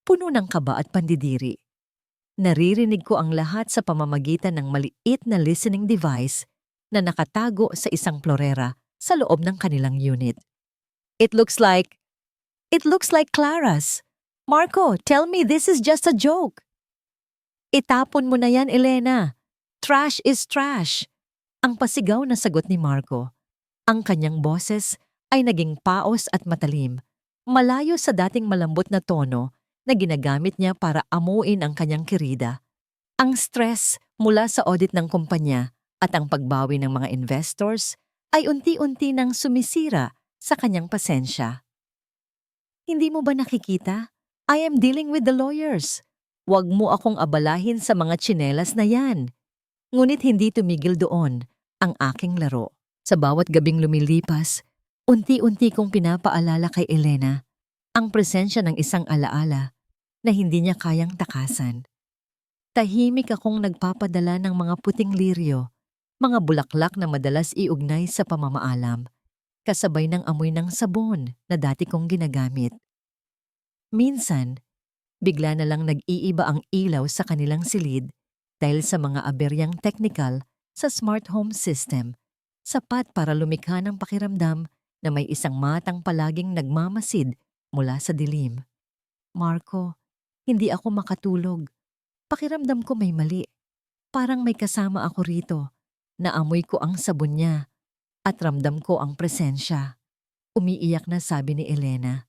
puno ng kaba at pandidiri. Naririnig ko ang lahat sa pamamagitan ng maliit na listening device na nakatago sa isang florera sa loob ng kanilang unit. It looks like Clara's. Marco, tell me this is just a joke. Itapon mo na yan, Elena. Trash is trash. Ang pasigaw na sagot ni Marco. Ang kanyang boses ay naging paos at matalim, malayo sa dating malambot na tono na ginagamit niya para amuin ang kanyang kirida. Ang stress mula sa audit ng kumpanya at ang pagbawi ng mga investors ay unti-unti nang sumisira sa kanyang pasensya. Hindi mo ba nakikita? I am dealing with the lawyers. Huwag mo akong abalahin sa mga tsinelas na yan. Ngunit hindi tumigil doon ang aking laro. Sa bawat gabing lumilipas, unti-unti kong pinapaalala kay Elena ang presensya ng isang alaala na hindi niya kayang takasan. Tahimik akong nagpapadala ng mga puting liryo, mga bulaklak na madalas iugnay sa pamamaalam, kasabay ng amoy ng sabon na dati kong ginagamit. Minsan, bigla na lang nag-iiba ang ilaw sa kanilang silid dahil sa mga aberyang technical sa smart home system, sapat para lumikha ng pakiramdam na may isang matang palaging nagmamasid mula sa dilim. Marco, hindi ako makatulog. Pakiramdam ko may mali. Parang may kasama ako rito. Naamoy ko ang sabon niya at ramdam ko ang presensya. Umiiyak na sabi ni Elena.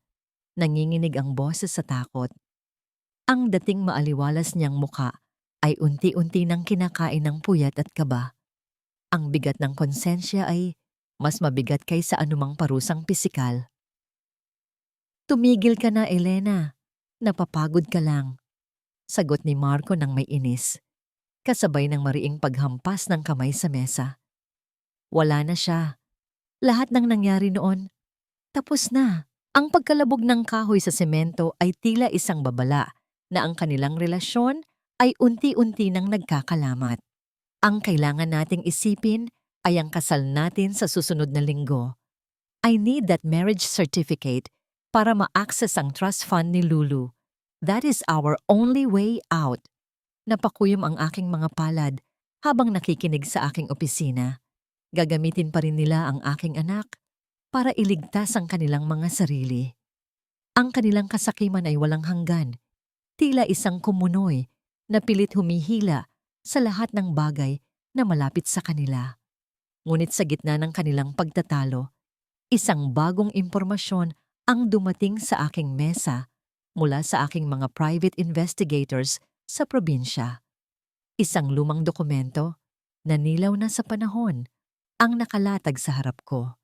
Nanginginig ang boses sa takot. Ang dating maaliwalas niyang muka ay unti-unti nang kinakain ng puyat at kaba. Ang bigat ng konsensya ay mas mabigat kaysa anumang parusang pisikal. Tumigil ka na, Elena. Napapagod ka lang. Sagot ni Marco nang may inis, kasabay ng mariing paghampas ng kamay sa mesa. Wala na siya. Lahat ng nangyari noon, tapos na. Ang pagkalabog ng kahoy sa semento ay tila isang babala na ang kanilang relasyon ay unti-unti nang nagkakalamat. Ang kailangan nating isipin ay ang kasal natin sa susunod na linggo. I need that marriage certificate para ma-access ang trust fund ni Lulu. That is our only way out. Napakuyom ang aking mga palad habang nakikinig sa aking opisina. Gagamitin pa rin nila ang aking anak. para iligtas ang kanilang mga sarili. Ang kanilang kasakiman ay walang hanggan, tila isang kumunoy na pilit humihila sa lahat ng bagay na malapit sa kanila. Ngunit sa gitna ng kanilang pagtatalo, isang bagong impormasyon ang dumating sa aking mesa mula sa aking mga private investigators sa probinsya. Isang lumang dokumento na nilaw na sa panahon ang nakalatag sa harap ko.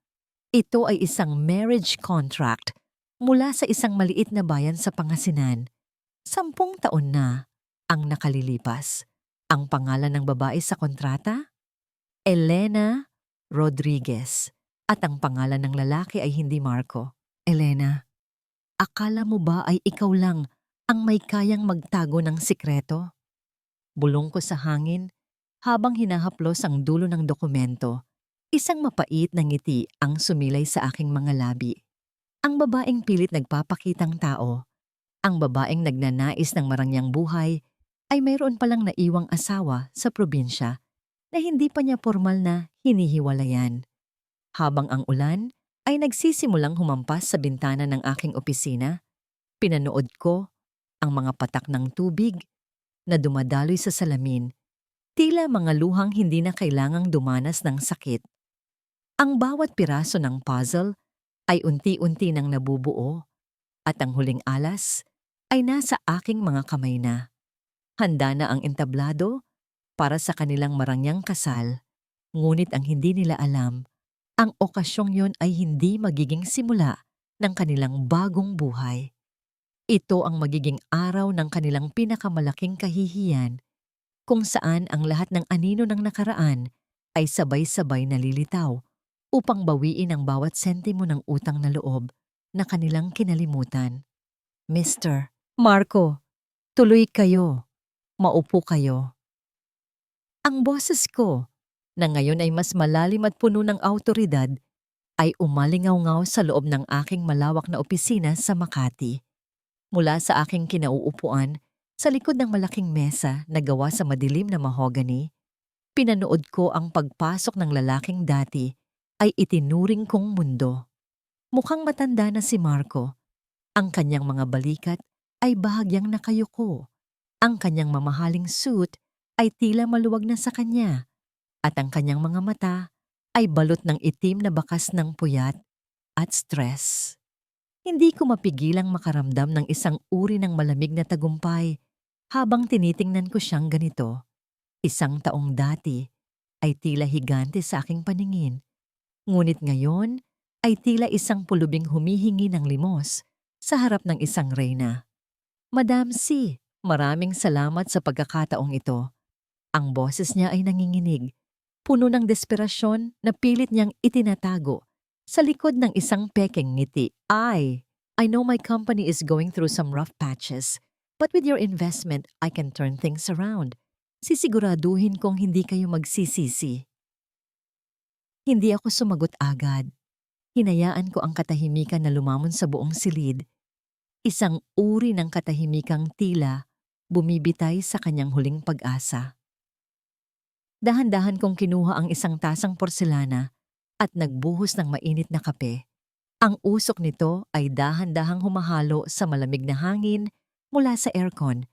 Ito ay isang marriage contract mula sa isang maliit na bayan sa Pangasinan. 10 taon na ang nakalilipas. Ang pangalan ng babae sa kontrata? Elena Rodriguez. At ang pangalan ng lalaki ay hindi Marco. Elena, akala mo ba ay ikaw lang ang may kayang magtago ng sikreto? Bulong ko sa hangin habang hinahaplos ang dulo ng dokumento. Isang mapait na ngiti ang sumilay sa aking mga labi. Ang babaeng pilit nagpapakitang tao, ang babaeng nagnanais ng marangyang buhay, ay mayroon palang naiwang asawa sa probinsya na hindi pa niya formal na hinihiwalayan. Habang ang ulan ay nagsisimulang humampas sa bintana ng aking opisina, pinanood ko ang mga patak ng tubig na dumadaloy sa salamin, tila mga luhang hindi na kailangang dumanas ng sakit. Ang bawat piraso ng puzzle ay unti-unti nang nabubuo at ang huling alas ay nasa aking mga kamay na. Handa na ang entablado para sa kanilang marangyang kasal, ngunit ang hindi nila alam, ang okasyong yon ay hindi magiging simula ng kanilang bagong buhay. Ito ang magiging araw ng kanilang pinakamalaking kahihiyan, kung saan ang lahat ng anino ng nakaraan ay sabay-sabay nalilitaw upang bawiin ang bawat sentimo ng utang na loob na kanilang kinalimutan. Mr. Marco, tuloy kayo. Maupo kayo. Ang boses ko, na ngayon ay mas malalim at puno ng awtoridad, ay umalingaw-ngaw sa loob ng aking malawak na opisina sa Makati. Mula sa aking kinauupuan, sa likod ng malaking mesa na gawa sa madilim na mahogany, pinanood ko ang pagpasok ng lalaking dati ay itinuring kong mundo. Mukhang matanda na si Marco. Ang kanyang mga balikat ay bahagyang nakayuko. Ang kanyang mamahaling suit ay tila maluwag na sa kanya. At ang kanyang mga mata ay balot ng itim na bakas ng puyat at stress. Hindi ko mapigilang makaramdam ng isang uri ng malamig na tagumpay habang tinitingnan ko siyang ganito. 1 taong dati ay tila higante sa aking paningin. Ngunit ngayon ay tila isang pulubing humihingi ng limos sa harap ng isang reyna. Madam C, maraming salamat sa pagkakataong ito. Ang boses niya ay nanginginig, puno ng desperasyon na pilit niyang itinatago sa likod ng isang pekeng ngiti. I know my company is going through some rough patches, but with your investment, I can turn things around. Sisiguraduhin kong hindi kayo magsisisi. Hindi ako sumagot agad. Hinayaan ko ang katahimikan na lumamon sa buong silid. Isang uri ng katahimikang tila bumibitay sa kanyang huling pag-asa. Dahan-dahan kong kinuha ang isang tasang porselana at nagbuhos ng mainit na kape. Ang usok nito ay dahan-dahang humahalo sa malamig na hangin mula sa aircon,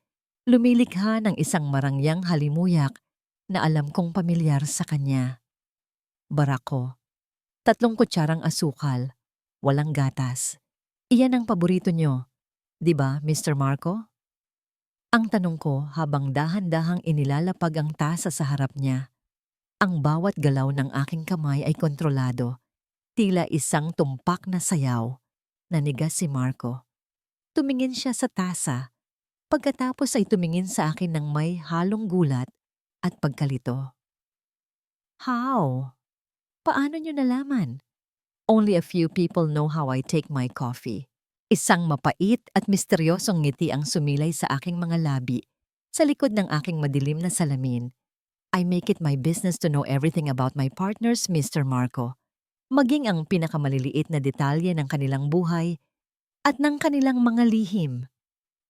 lumilikha ng isang marangyang halimuyak na alam kong pamilyar sa kanya. Barako. 3 kutsarang asukal, walang gatas. Iyan ang paborito nyo, di ba, Mr. Marco? Ang tanong ko habang dahan-dahang inilalapag ang tasa sa harap niya. Ang bawat galaw ng aking kamay ay kontrolado, tila isang tumpak na sayaw. Nanigas si Marco. Tumingin siya sa tasa, pagkatapos ay tumingin sa akin ng may halong gulat at pagkalito. How? Paano niyo nalaman? Only a few people know how I take my coffee. Isang mapait at misteryosong ngiti ang sumilay sa aking mga labi sa likod ng aking madilim na salamin. I make it my business to know everything about my partners, Mr. Marco. Maging ang pinakamaliliit na detalye ng kanilang buhay at ng kanilang mga lihim.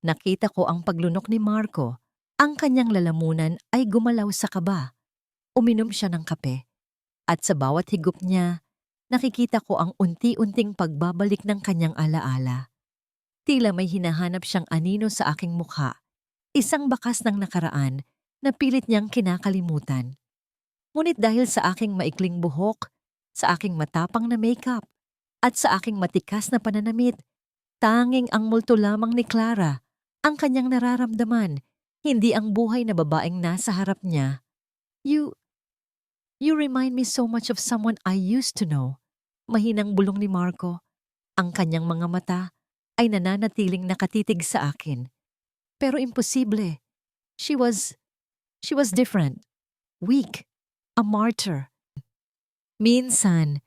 Nakita ko ang paglunok ni Marco. Ang kanyang lalamunan ay gumalaw sa kaba. Uminom siya ng kape. At sa bawat higop niya, nakikita ko ang unti-unting pagbabalik ng kanyang alaala. Tila may hinahanap siyang anino sa aking mukha, isang bakas ng nakaraan na pilit niyang kinakalimutan. Ngunit dahil sa aking maikling buhok, sa aking matapang na makeup, at sa aking matikas na pananamit, tanging ang multo lamang ni Clara ang kanyang nararamdaman, hindi ang buhay na babaeng nasa harap niya. You remind me so much of someone I used to know. Mahinang bulong ni Marco. Ang kanyang mga mata ay nananatiling nakatitig sa akin. Pero imposible. She was different. Weak. A martyr. Minsan,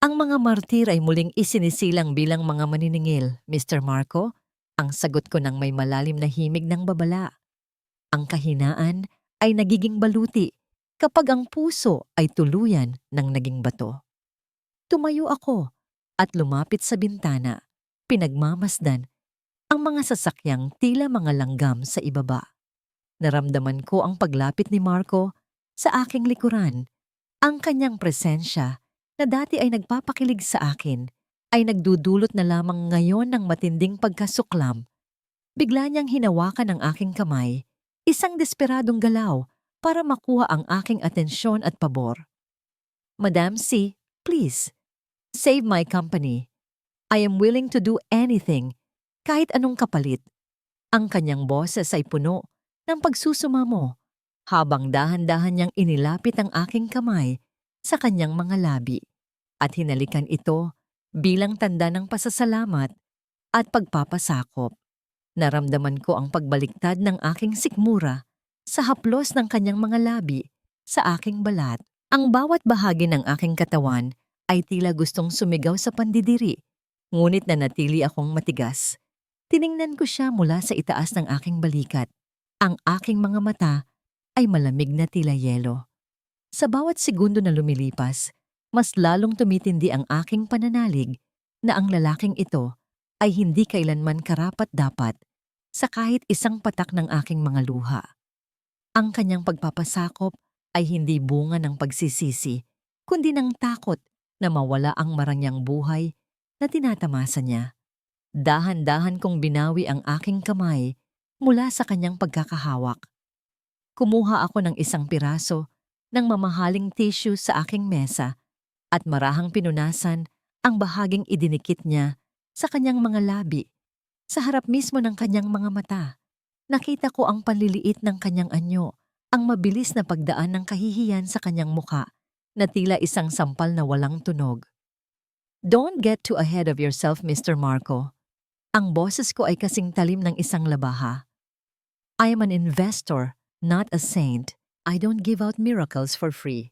ang mga martir ay muling isinisilang bilang mga maniningil, Mr. Marco. Ang sagot ko ng may malalim na himig ng babala. Ang kahinaan ay nagiging baluti kapag ang puso ay tuluyan ng naging bato. Tumayo ako at lumapit sa bintana, pinagmamasdan ang mga sasakyang tila mga langgam sa ibaba. Naramdaman ko ang paglapit ni Marco sa aking likuran. Ang kanyang presensya na dati ay nagpapakilig sa akin ay nagdudulot na lamang ngayon ng matinding pagkasuklam. Bigla niyang hinawakan ang aking kamay, isang desperadong galaw para makuha ang aking atensyon at pabor. Madam C, please, save my company. I am willing to do anything, kahit anong kapalit. Ang kanyang boses ay puno ng pagsusumamo habang dahan-dahan niyang inilapit ang aking kamay sa kanyang mga labi at hinalikan ito bilang tanda ng pasasalamat at pagpapasakop. Naramdaman ko ang pagbaliktad ng aking sikmura sa haplos ng kanyang mga labi sa aking balat. Ang bawat bahagi ng aking katawan ay tila gustong sumigaw sa pandidiri, ngunit nanatili akong matigas. Tiningnan ko siya mula sa itaas ng aking balikat. Ang aking mga mata ay malamig na tila yelo. Sa bawat segundo na lumilipas, mas lalong tumitindi ang aking pananalig na ang lalaking ito ay hindi kailanman karapat-dapat sa kahit isang patak ng aking mga luha. Ang kanyang pagpapasakop ay hindi bunga ng pagsisisi, kundi ng takot na mawala ang marangyang buhay na tinatamasa niya. Dahan-dahan kong binawi ang aking kamay mula sa kanyang pagkakahawak. Kumuha ako ng isang piraso ng mamahaling tissue sa aking mesa at marahang pinunasan ang bahaging idinikit niya sa kanyang mga labi. Sa harap mismo ng kanyang mga mata, nakita ko ang panliliit ng kanyang anyo, ang mabilis na pagdaan ng kahihiyan sa kanyang muka na tila isang sampal na walang tunog. Don't get too ahead of yourself, Mr. Marco. Ang boses ko ay kasing talim ng isang labaha. I am an investor, not a saint. I don't give out miracles for free.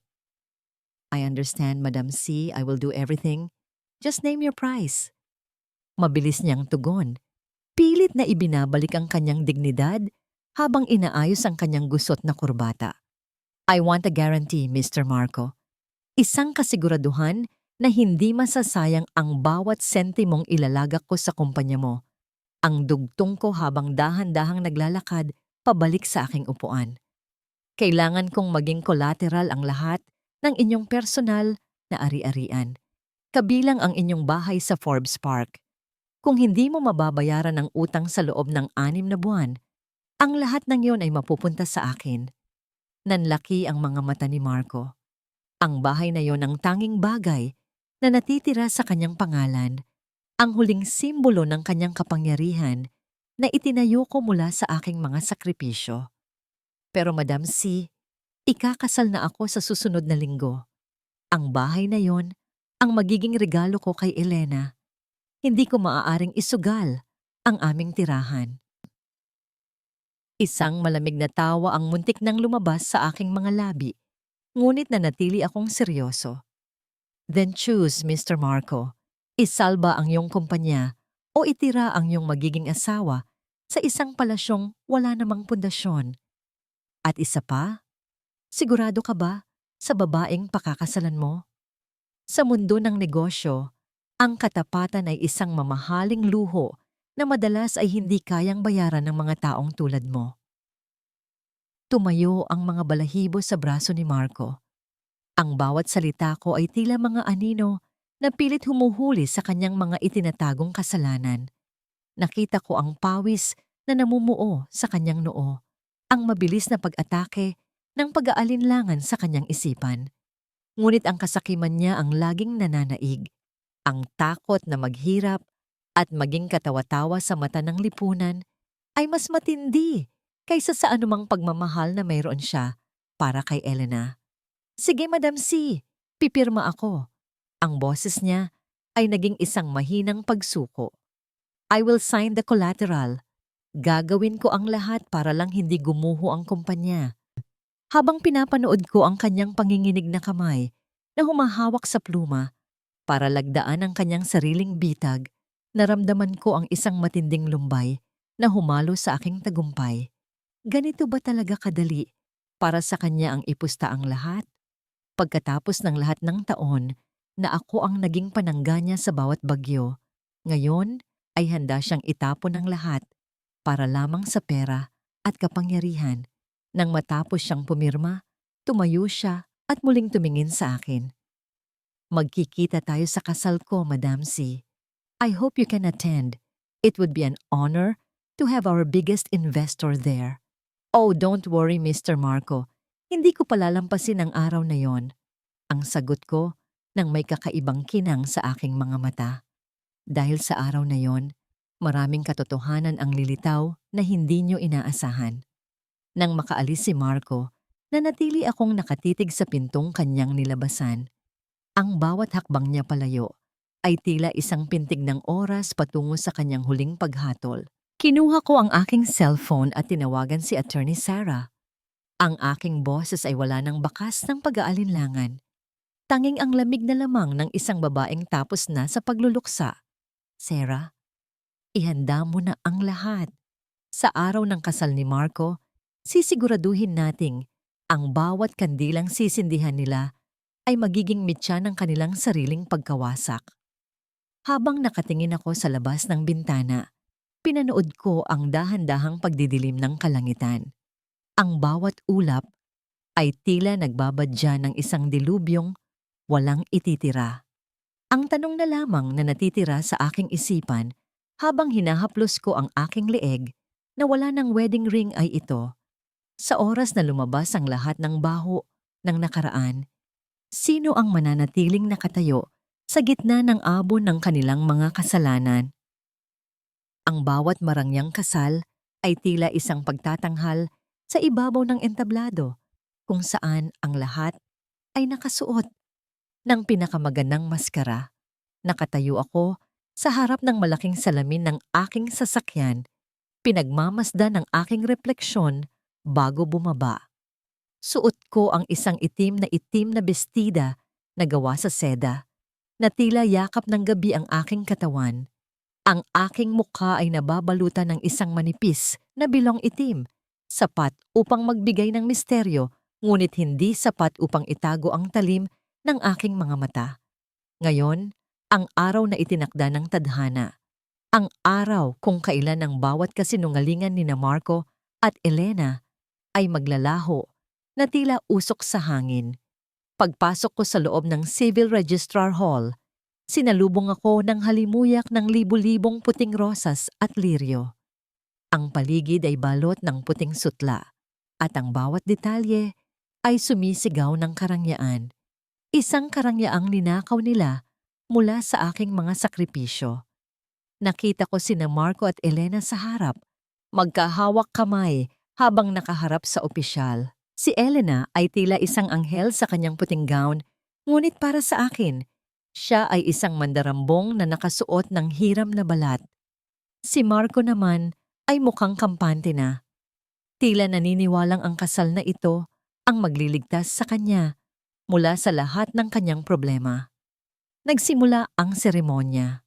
I understand, Madam C. I will do everything. Just name your price. Mabilis niyang tugon. Pilit na ibinabalik ang kanyang dignidad habang inaayos ang kanyang gusot na kurbata. I want a guarantee, Mr. Marco. Isang kasiguraduhan na hindi masasayang ang bawat sentimong ilalagak ko sa kumpanya mo. Ang dugtong ko habang dahan-dahang naglalakad pabalik sa aking upuan. Kailangan kong maging collateral ang lahat ng inyong personal na ari-arian, kabilang ang inyong bahay sa Forbes Park. Kung hindi mo mababayaran ang utang sa loob ng 6 na buwan, ang lahat ng iyon ay mapupunta sa akin. Nanlaki ang mga mata ni Marco. Ang bahay na iyon ang tanging bagay na natitira sa kanyang pangalan, ang huling simbolo ng kanyang kapangyarihan na itinayo ko mula sa aking mga sakripisyo. Pero Madam C, ikakasal na ako sa susunod na linggo. Ang bahay na iyon ang magiging regalo ko kay Elena. Hindi ko maaaring isugal ang aming tirahan. Isang malamig na tawa ang muntik nang lumabas sa aking mga labi, ngunit nanatili akong seryoso. Then choose, Mr. Marco. Isalba ang iyong kumpanya o itira ang iyong magiging asawa sa isang palasyong wala namang pundasyon. At isa pa, sigurado ka ba sa babaeng pakakasalan mo? Sa mundo ng negosyo, ang katapatan ay isang mamahaling luho na madalas ay hindi kayang bayaran ng mga taong tulad mo. Tumayo ang mga balahibo sa braso ni Marco. Ang bawat salita ko ay tila mga anino na pilit humuhuli sa kanyang mga itinatagong kasalanan. Nakita ko ang pawis na namumuo sa kanyang noo, ang mabilis na pag-atake ng pag-aalinlangan sa kanyang isipan. Ngunit ang kasakiman niya ang laging nananaig, ang takot na maghirap at maging katawa-tawa sa mata ng lipunan ay mas matindi kaysa sa anumang pagmamahal na mayroon siya para kay Elena. "Sige, Madam C, pipirma ako." Ang boses niya ay naging isang mahinang pagsuko. "I will sign the collateral. Gagawin ko ang lahat para lang hindi gumuho ang kumpanya." Habang pinapanood ko ang kanyang panginginig na kamay na humahawak sa pluma para lagdaan ang kanyang sariling bitag, naramdaman ko ang isang matinding lumbay na humalo sa aking tagumpay. Ganito ba talaga kadali para sa kanya ang ipusta ang lahat? Pagkatapos ng lahat ng taon na ako ang naging panangga niya sa bawat bagyo, ngayon ay handa siyang itapon ang lahat para lamang sa pera at kapangyarihan. Nang matapos siyang pumirma, tumayo siya at muling tumingin sa akin. "Magkikita tayo sa kasal ko, Madam C. I hope you can attend. It would be an honor to have our biggest investor there." "Oh, don't worry, Mr. Marco. Hindi ko palalampasin ang araw na yon." Ang sagot ko nang may kakaibang kinang sa aking mga mata. Dahil sa araw na yon, maraming katotohanan ang lilitaw na hindi nyo inaasahan. Nang makaalis si Marco, nanatili akong nakatitig sa pintong kanyang nilabasan. Ang bawat hakbang niya palayo ay tila isang pintig ng oras patungo sa kanyang huling paghatol. Kinuha ko ang aking cellphone at tinawagan si Attorney Sarah. Ang aking boses ay wala ng bakas ng pag-aalinlangan. Tanging ang lamig na lamang ng isang babaeng tapos na sa pagluluksa. "Sarah, ihanda mo na ang lahat. Sa araw ng kasal ni Marco, sisiguraduhin nating ang bawat kandilang sisindihan nila ay magiging mitya ng kanilang sariling pagkawasak." Habang nakatingin ako sa labas ng bintana, pinanood ko ang dahan-dahang pagdidilim ng kalangitan. Ang bawat ulap ay tila nagbabadya ng isang dilubyong walang ititira. Ang tanong na lamang na natitira sa aking isipan habang hinahaplos ko ang aking leeg na wala ng wedding ring ay ito: sa oras na lumabas ang lahat ng baho ng nakaraan, sino ang mananatiling nakatayo sa gitna ng abo ng kanilang mga kasalanan? Ang bawat marangyang kasal ay tila isang pagtatanghal sa ibabaw ng entablado kung saan ang lahat ay nakasuot ng pinakamagandang maskara. Nakatayo ako sa harap ng malaking salamin ng aking sasakyan, pinagmamasdan ng aking refleksyon bago bumaba. Suot ko ang isang itim na bestida na gawa sa seda, na tila yakap ng gabi ang aking katawan. Ang aking mukha ay nababalutan ng isang manipis na bilong itim, sapat upang magbigay ng misteryo, ngunit hindi sapat upang itago ang talim ng aking mga mata. Ngayon, ang araw na itinakda ng tadhana. Ang araw kung kailan ang bawat kasinungalingan ni Marco at Elena ay maglalaho na tila usok sa hangin. Pagpasok ko sa loob ng Civil Registrar Hall, sinalubong ako ng halimuyak ng libu-libong puting rosas at liryo. Ang paligid ay balot ng puting sutla at ang bawat detalye ay sumisigaw ng karangyaan. Isang karangyaang ninakaw nila mula sa aking mga sakripisyo. Nakita ko sina Marco at Elena sa harap, magkahawak kamay habang nakaharap sa opisyal. Si Elena ay tila isang anghel sa kanyang puting gown, ngunit para sa akin, siya ay isang mandarambong na nakasuot ng hiram na balat. Si Marco naman ay mukhang kampante na. Tila naniniwalang ang kasal na ito ang magliligtas sa kanya mula sa lahat ng kanyang problema. Nagsimula ang seremonya.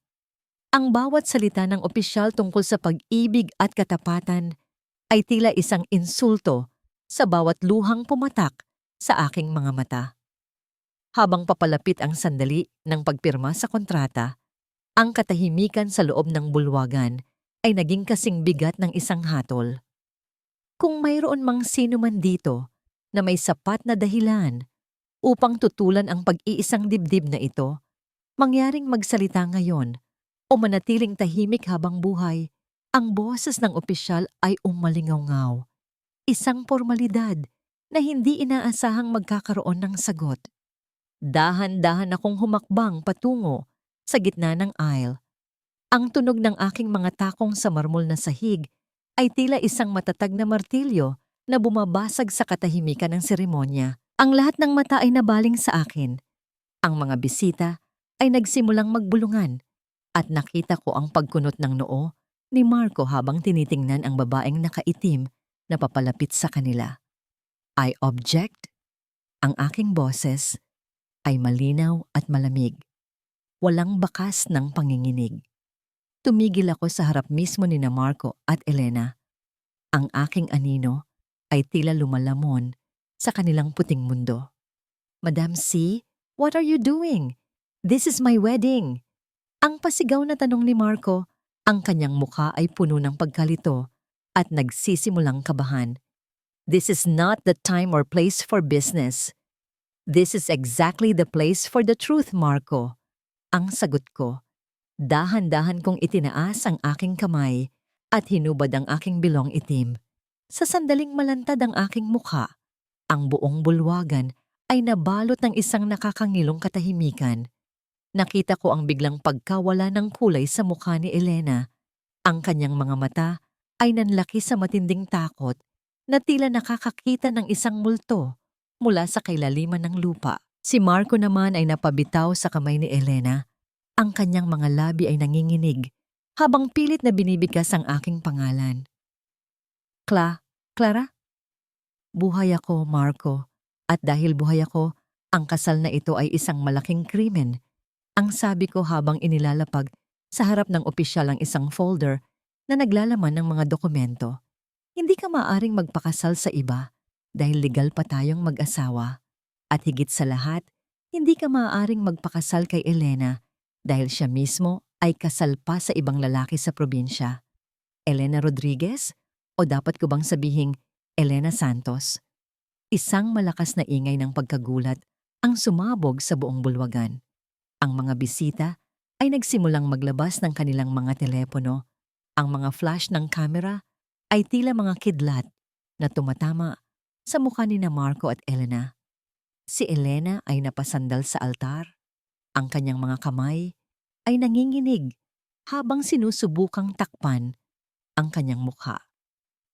Ang bawat salita ng opisyal tungkol sa pag-ibig at katapatan ay tila isang insulto sa bawat luhang pumatak sa aking mga mata. Habang papalapit ang sandali ng pagpirma sa kontrata, ang katahimikan sa loob ng bulwagan ay naging kasing bigat ng isang hatol. Kung mayroon mang sino man dito na may sapat na dahilan upang tutulan ang pag-iisang dibdib na ito, Mangyaring magsalita ngayon o manatiling tahimik habang buhay, ang boses ng opisyal ay umalingaw-ngaw. Isang formalidad na hindi inaasahang magkakaroon ng sagot. Dahan-dahan akong humakbang patungo sa gitna ng aisle. Ang tunog ng aking mga takong sa marmol na sahig ay tila isang matatag na martilyo na bumabasag sa katahimikan ng seremonya. Ang lahat ng mata ay nabaling sa akin. Ang mga bisita ay nagsimulang magbulungan at nakita ko ang pagkunot ng noo ni Marco habang tinitingnan ang babaeng nakaitim na papalapit sa kanila. I object. Ang aking boses ay malinaw at malamig. Walang bakas ng panginginig. Tumigil ako sa harap mismo ni Marco at Elena. Ang aking anino ay tila lumalamon sa kanilang puting mundo. Madam C, what are you doing? This is my wedding. Ang pasigaw na tanong ni Marco, ang kanyang mukha ay puno ng pagkalito at nagsisimulang kabahan. This is not the time or place for business. This is exactly the place for the truth, Marco. Ang sagot ko. Dahan-dahan kong itinaas ang aking kamay at hinubad ang aking bilong itim. Sa sandaling malantad ang aking mukha, ang buong bulwagan ay nabalot ng isang nakakangilong katahimikan. Nakita ko ang biglang pagkawala ng kulay sa mukha ni Elena. Ang kanyang mga mata ay nanlaki sa matinding takot na tila nakakakita ng isang multo mula sa kailaliman ng lupa. Si Marco naman ay napabitaw sa kamay ni Elena. Ang kanyang mga labi ay nanginginig habang pilit na binibigkas ang aking pangalan. Clara? Buhay ako, Marco. At dahil buhay ako, ang kasal na ito ay isang malaking krimen. Ang sabi ko habang inilalapag sa harap ng opisyal ang isang folder na naglalaman ng mga dokumento. Hindi ka maaaring magpakasal sa iba dahil legal pa tayong mag-asawa. At higit sa lahat, hindi ka maaaring magpakasal kay Elena dahil siya mismo ay kasal pa sa ibang lalaki sa probinsya. Elena Rodriguez? O dapat ko bang sabihing Elena Santos? Isang malakas na ingay ng pagkagulat ang sumabog sa buong bulwagan. Ang mga bisita ay nagsimulang maglabas ng kanilang mga telepono. Ang mga flash ng kamera ay tila mga kidlat na tumatama sa mukha ni Marco at Elena. Si Elena ay napasandal sa altar. Ang kanyang mga kamay ay nanginginig habang sinusubukang takpan ang kanyang mukha.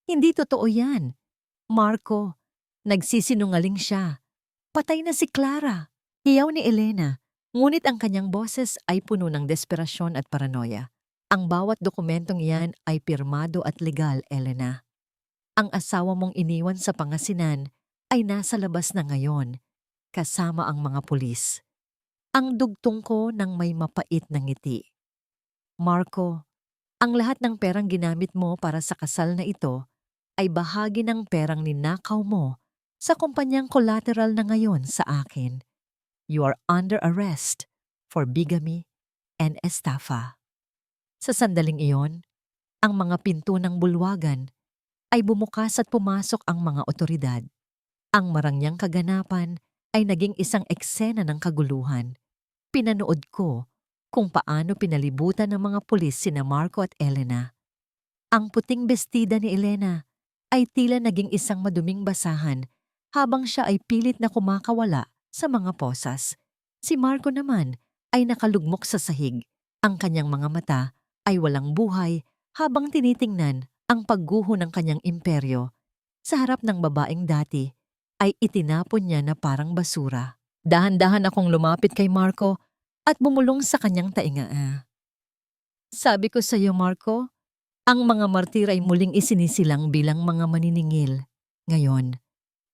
Hindi totoo yan. Marco, nagsisinungaling siya. Patay na si Clara. Hiyaw ni Elena. Ngunit ang kanyang boses ay puno ng desperasyon at paranoia. Ang bawat dokumentong iyan ay pirmado at legal, Elena. Ang asawa mong iniwan sa pangasinan ay nasa labas na ngayon, kasama ang mga pulis. Ang dugtong ko ng may mapait na ngiti. Marco, ang lahat ng perang ginamit mo para sa kasal na ito ay bahagi ng perang ninakaw mo sa kumpanyang collateral na ngayon sa akin. You are under arrest for bigamy and estafa. Sa sandaling iyon, ang mga pinto ng bulwagan ay bumukas at pumasok ang mga otoridad. Ang marangyang kaganapan ay naging isang eksena ng kaguluhan. Pinanood ko kung paano pinalibutan ng mga pulis sina Marco at Elena. Ang puting bestida ni Elena ay tila naging isang maduming basahan habang siya ay pilit na kumakawala sa mga posas. Si Marco naman ay nakalugmok sa sahig. Ang kanyang mga mata ay walang buhay habang tinitingnan ang pagguho ng kanyang imperyo. Sa harap ng babaeng dati ay itinapon niya na parang basura. Dahan-dahan akong lumapit kay Marco at bumulong sa kanyang tainga. Sabi ko sa iyo, Marco, ang mga martir ay muling isinisilang bilang mga maniningil. Ngayon,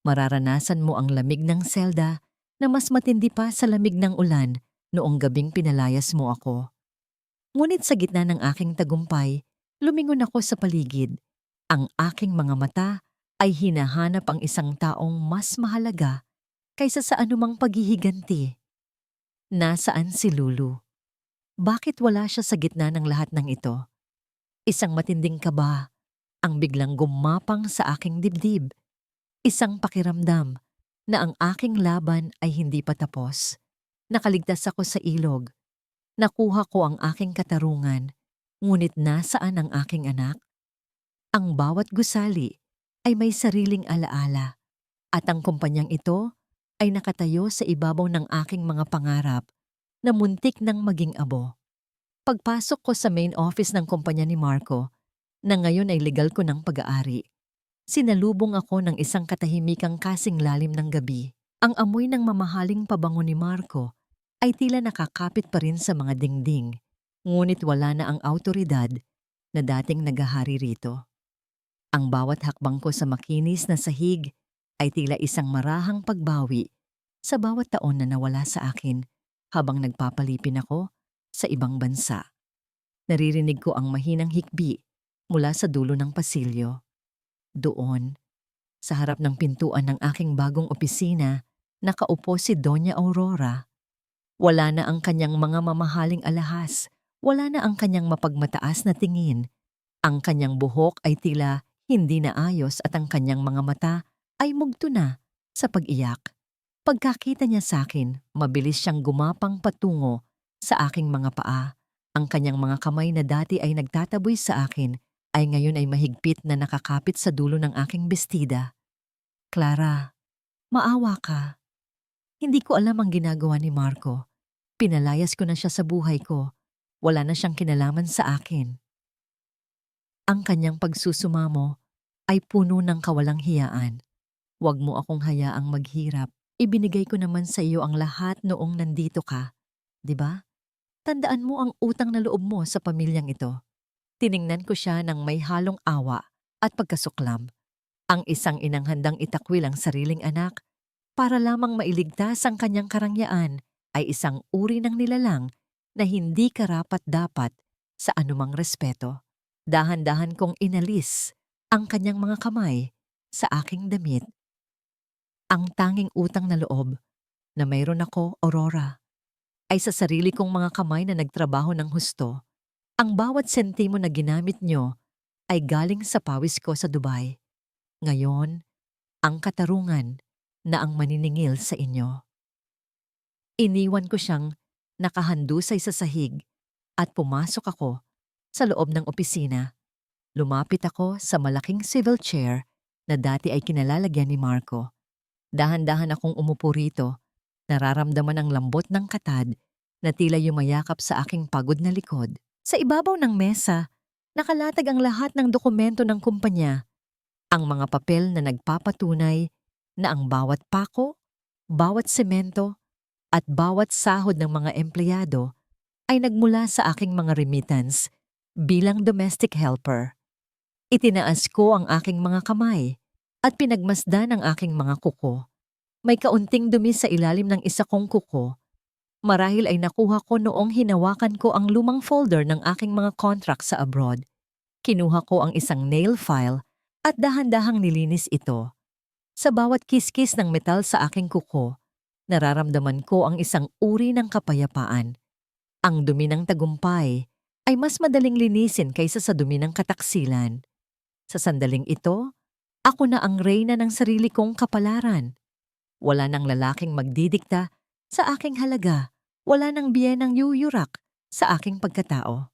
mararanasan mo ang lamig ng selda na mas matindi pa sa lamig ng ulan noong gabing pinalayas mo ako. Ngunit sa gitna ng aking tagumpay, lumingon ako sa paligid. Ang aking mga mata ay hinahanap ang isang taong mas mahalaga kaysa sa anumang paghihiganti. Nasaan si Lulu? Bakit wala siya sa gitna ng lahat ng ito? Isang matinding kaba ang biglang gumapang sa aking dibdib. Isang pakiramdam na ang aking laban ay hindi pa tapos. Nakaligtas ako sa ilog, Nakuha ko ang aking katarungan, ngunit nasaan ang aking anak? Ang bawat gusali ay may sariling alaala at ang kumpanyang ito ay nakatayo sa ibabaw ng aking mga pangarap na muntik nang maging abo. Pagpasok ko sa main office ng kumpanya ni Marco, na ngayon ay legal ko ng pag-aari, sinalubong ako ng isang katahimikang kasing lalim ng gabi. Ang amoy ng mamahaling pabango ni Marco ay tila nakakapit pa rin sa mga dingding, ngunit wala na ang awtoridad na dating nagahari rito. Ang bawat hakbang ko sa makinis na sahig ay tila isang marahang pagbawi sa bawat taon na nawala sa akin habang nagpapalipin ako sa ibang bansa. Naririnig ko ang mahinang hikbi mula sa dulo ng pasilyo. Doon, sa harap ng pintuan ng aking bagong opisina, nakaupo si Doña Aurora. Wala na ang kanyang mga mamahaling alahas, wala na ang kanyang mapagmataas na tingin. Ang kanyang buhok ay tila hindi na ayos at ang kanyang mga mata ay mugto na sa pag-iyak. Pagkakita niya sa akin, mabilis siyang gumapang patungo sa aking mga paa. Ang kanyang mga kamay na dati ay nagtataboy sa akin ay ngayon ay mahigpit na nakakapit sa dulo ng aking bestida. Clara, maawa ka. Hindi ko alam ang ginagawa ni Marco. Pinalayas ko na siya sa buhay ko. Wala na siyang kinalaman sa akin. Ang kanyang pagsusumamo ay puno ng kawalang hiyaan. Huwag mo akong hayaang maghirap. Ibinigay ko naman sa iyo ang lahat noong nandito ka. 'Di ba? Tandaan mo ang utang na loob mo sa pamilyang ito. Tiningnan ko siya ng may halong awa at pagkasuklam. Ang isang inang handang itakwil ang sariling anak para lamang mailigtas ang kanyang karangyaan ay isang uri ng nilalang na hindi karapat-dapat sa anumang respeto. Dahan-dahan kong inalis ang kanyang mga kamay sa aking damit. Ang tanging utang na loob na mayroon ako, Aurora, ay sa sarili kong mga kamay na nagtrabaho ng husto. Ang bawat sentimo na ginamit nyo ay galing sa pawis ko sa Dubai. Ngayon, ang katarungan na ang maniningil sa inyo. Iniwan ko siyang nakahandusay sa sahig at pumasok ako sa loob ng opisina. Lumapit ako sa malaking swivel chair na dati ay kinalalagyan ni Marco. Dahan-dahan akong umupo rito, nararamdaman ang lambot ng katad na tila yumayakap sa aking pagod na likod. Sa ibabaw ng mesa, nakalatag ang lahat ng dokumento ng kumpanya, ang mga papel na nagpapatunay na ang bawat pako, bawat semento, at bawat sahod ng mga empleyado ay nagmula sa aking mga remittance bilang domestic helper. Itinaas ko ang aking mga kamay at pinagmasdan ang aking mga kuko. May kaunting dumi sa ilalim ng isa kong kuko. Marahil ay nakuha ko noong hinawakan ko ang lumang folder ng aking mga contract sa abroad. Kinuha ko ang isang nail file at dahan-dahang nilinis ito. Sa bawat kiskis ng metal sa aking kuko, nararamdaman ko ang isang uri ng kapayapaan. Ang dumi ng tagumpay ay mas madaling linisin kaysa sa dumi ng kataksilan. Sa sandaling ito, ako na ang reyna ng sarili kong kapalaran. Wala nang lalaking magdidikta sa aking halaga. Wala nang biyenang yuyurak sa aking pagkatao.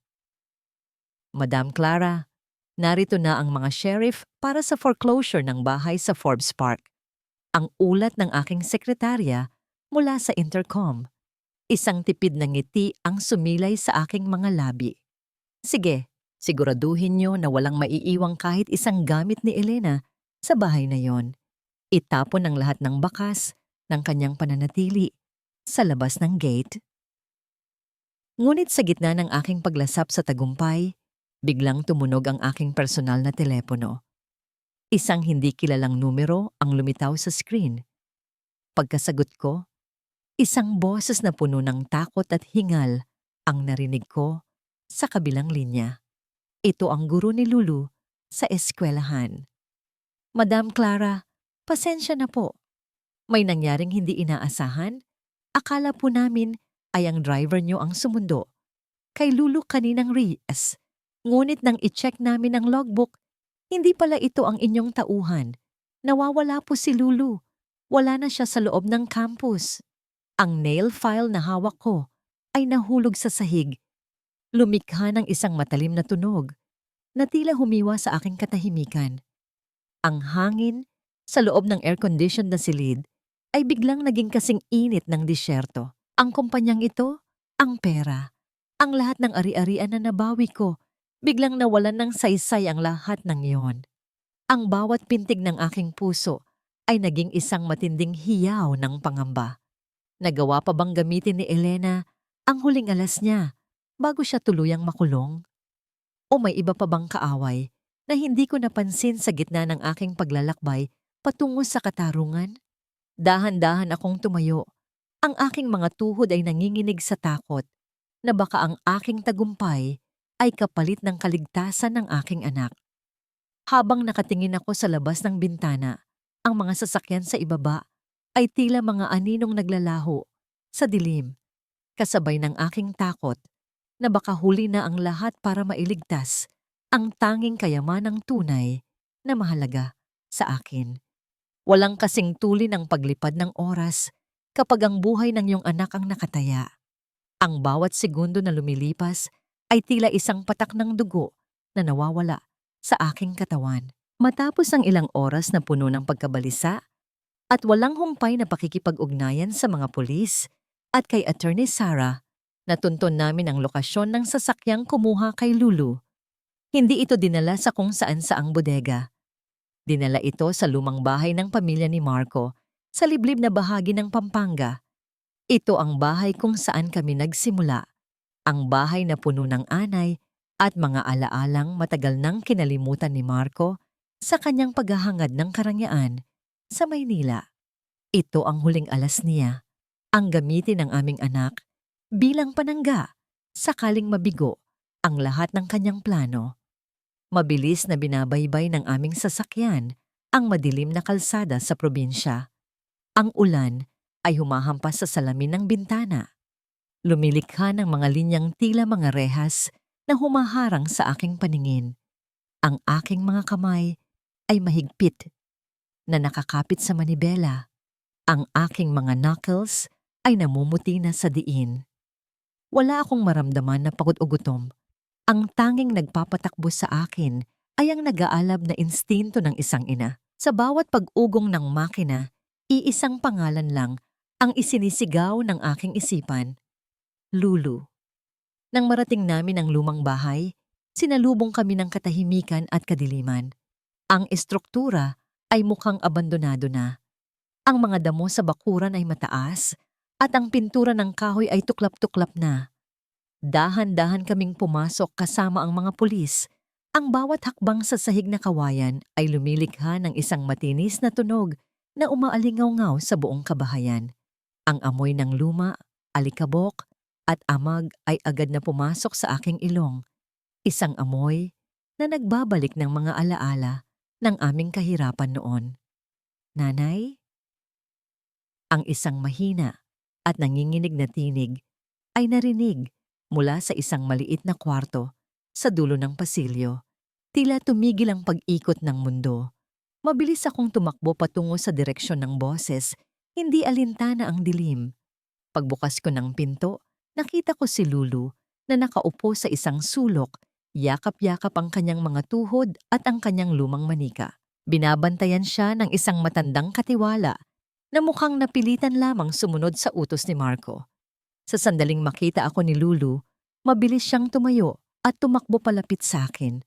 Madam Clara, narito na ang mga sheriff para sa foreclosure ng bahay sa Forbes Park. Ang ulat ng aking sekretarya mula sa intercom. Isang tipid na ngiti ang sumilay sa aking mga labi. Sige, siguraduhin niyo na walang maiiwang kahit isang gamit ni Elena sa bahay na yon. Itapon ang lahat ng bakas ng kanyang pananatili sa labas ng gate. Ngunit sa gitna ng aking paglasap sa tagumpay, biglang tumunog ang aking personal na telepono. Isang hindi kilalang numero ang lumitaw sa screen. Pagkasagot ko, isang boses na puno ng takot at hingal ang narinig ko sa kabilang linya. Ito ang guro ni Lulu sa eskwelahan. Madam Clara, pasensya na po. May nangyaring hindi inaasahan? Akala po namin ay ang driver niyo ang sumundo kay Lulu kaninang Reyes. Ngunit nang i-check namin ang logbook, hindi pala ito ang inyong tauhan. Nawawala po si Lulu. Wala na siya sa loob ng campus. Ang nail file na hawak ko ay nahulog sa sahig. Lumikha ng isang matalim na tunog na tila humiwa sa aking katahimikan. Ang hangin sa loob ng air-conditioned na silid ay biglang naging kasing init ng disyerto. Ang kumpanyang ito, ang pera, ang lahat ng ari-arian na nabawi ko, biglang nawalan ng saysay ang lahat ng iyon. Ang bawat pintig ng aking puso ay naging isang matinding hiyaw ng pangamba. Nagawa pa bang gamitin ni Elena ang huling alas niya bago siya tuluyang makulong? O may iba pa bang kaaway na hindi ko napansin sa gitna ng aking paglalakbay patungo sa katarungan? Dahan-dahan akong tumayo. Ang aking mga tuhod ay nanginginig sa takot na baka ang aking tagumpay ay kapalit ng kaligtasan ng aking anak. Habang nakatingin ako sa labas ng bintana, ang mga sasakyan sa ibaba ay tila mga aninong naglalaho sa dilim, kasabay ng aking takot na baka huli na ang lahat para mailigtas ang tanging kayamanang tunay na mahalaga sa akin. Walang kasing tuli ng paglipad ng oras kapag ang buhay ng iyong anak ang nakataya. Ang bawat segundo na lumilipas ay tila isang patak ng dugo na nawawala sa aking katawan. Matapos ang ilang oras na puno ng pagkabalisa at walang humpay na pakikipag-ugnayan sa mga pulis at kay Attorney Sarah, natuntun namin ang lokasyon ng sasakyang kumuha kay Lulu. Hindi ito dinala sa kung saan-saang bodega. Dinala ito sa lumang bahay ng pamilya ni Marco sa liblib na bahagi ng Pampanga. Ito ang bahay kung saan kami nagsimula. Ang bahay na puno ng anay at mga alaalang matagal nang kinalimutan ni Marco sa kanyang paghahangad ng karangyaan sa Maynila. Ito ang huling alas niya, ang gamitin ng aming anak bilang panangga sakaling mabigo ang lahat ng kanyang plano. Mabilis na binabaybay ng aming sasakyan ang madilim na kalsada sa probinsya. Ang ulan ay humahampas sa salamin ng bintana. Lumilikha ng mga linyang tila mga rehas na humaharang sa aking paningin. Ang aking mga kamay ay mahigpit na nakakapit sa manibela. Ang aking mga knuckles ay namumuti na sa diin. Wala akong maramdaman na pagod o gutom. Ang tanging nagpapatakbo sa akin ay ang nag-aalab na instinto ng isang ina. Sa bawat pag-ugong ng makina, iisang pangalan lang ang isinisigaw ng aking isipan. Lulu. Nang marating namin ang lumang bahay, sinalubong kami ng katahimikan at kadiliman. Ang estruktura ay mukhang abandonado na. Ang mga damo sa bakuran ay mataas at ang pintura ng kahoy ay tuklap-tuklap na. Dahan-dahan kaming pumasok kasama ang mga pulis. Ang bawat hakbang sa sahig na kawayan ay lumilikha ng isang matinis na tunog na umaalingaw-ngaw sa buong kabahayan. Ang amoy ng luma, alikabok, at amag ay agad na pumasok sa aking ilong. Isang amoy na nagbabalik ng mga alaala ng aming kahirapan noon. Nanay? Ang isang mahina at nanginginig na tinig ay narinig mula sa isang maliit na kwarto sa dulo ng pasilyo. Tila tumigil ang pag-ikot ng mundo. Mabilis akong tumakbo patungo sa direksyon ng boses, hindi alintana ang dilim. Pagbukas ko ng pinto, nakita ko si Lulu na nakaupo sa isang sulok, yakap-yakap ang kanyang mga tuhod at ang kanyang lumang manika. Binabantayan siya ng isang matandang katiwala na mukhang napilitan lamang sumunod sa utos ni Marco. Sa sandaling makita ako ni Lulu, mabilis siyang tumayo at tumakbo palapit sa akin.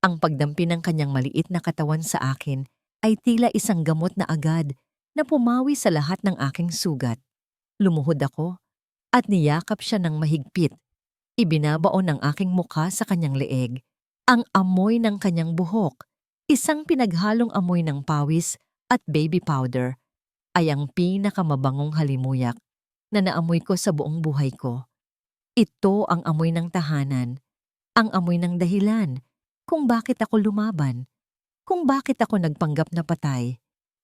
Ang pagdampi ng kanyang maliit na katawan sa akin ay tila isang gamot na agad na pumawi sa lahat ng aking sugat. Lumuhod ako at niyakap siya ng mahigpit. Ibinabaon ang aking mukha sa kanyang leeg. Ang amoy ng kanyang buhok, isang pinaghalong amoy ng pawis at baby powder, ay ang pinakamabangong halimuyak na naamoy ko sa buong buhay ko. Ito ang amoy ng tahanan, ang amoy ng dahilan kung bakit ako lumaban, kung bakit ako nagpanggap na patay,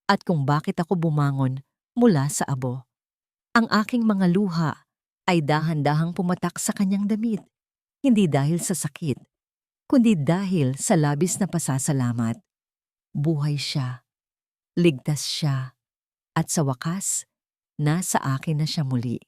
at kung bakit ako bumangon mula sa abo. Ang aking mga luha ay dahan-dahang pumatak sa kanyang damit, hindi dahil sa sakit, kundi dahil sa labis na pasasalamat. Buhay siya, ligtas siya, at sa wakas, nasa akin na siya muli.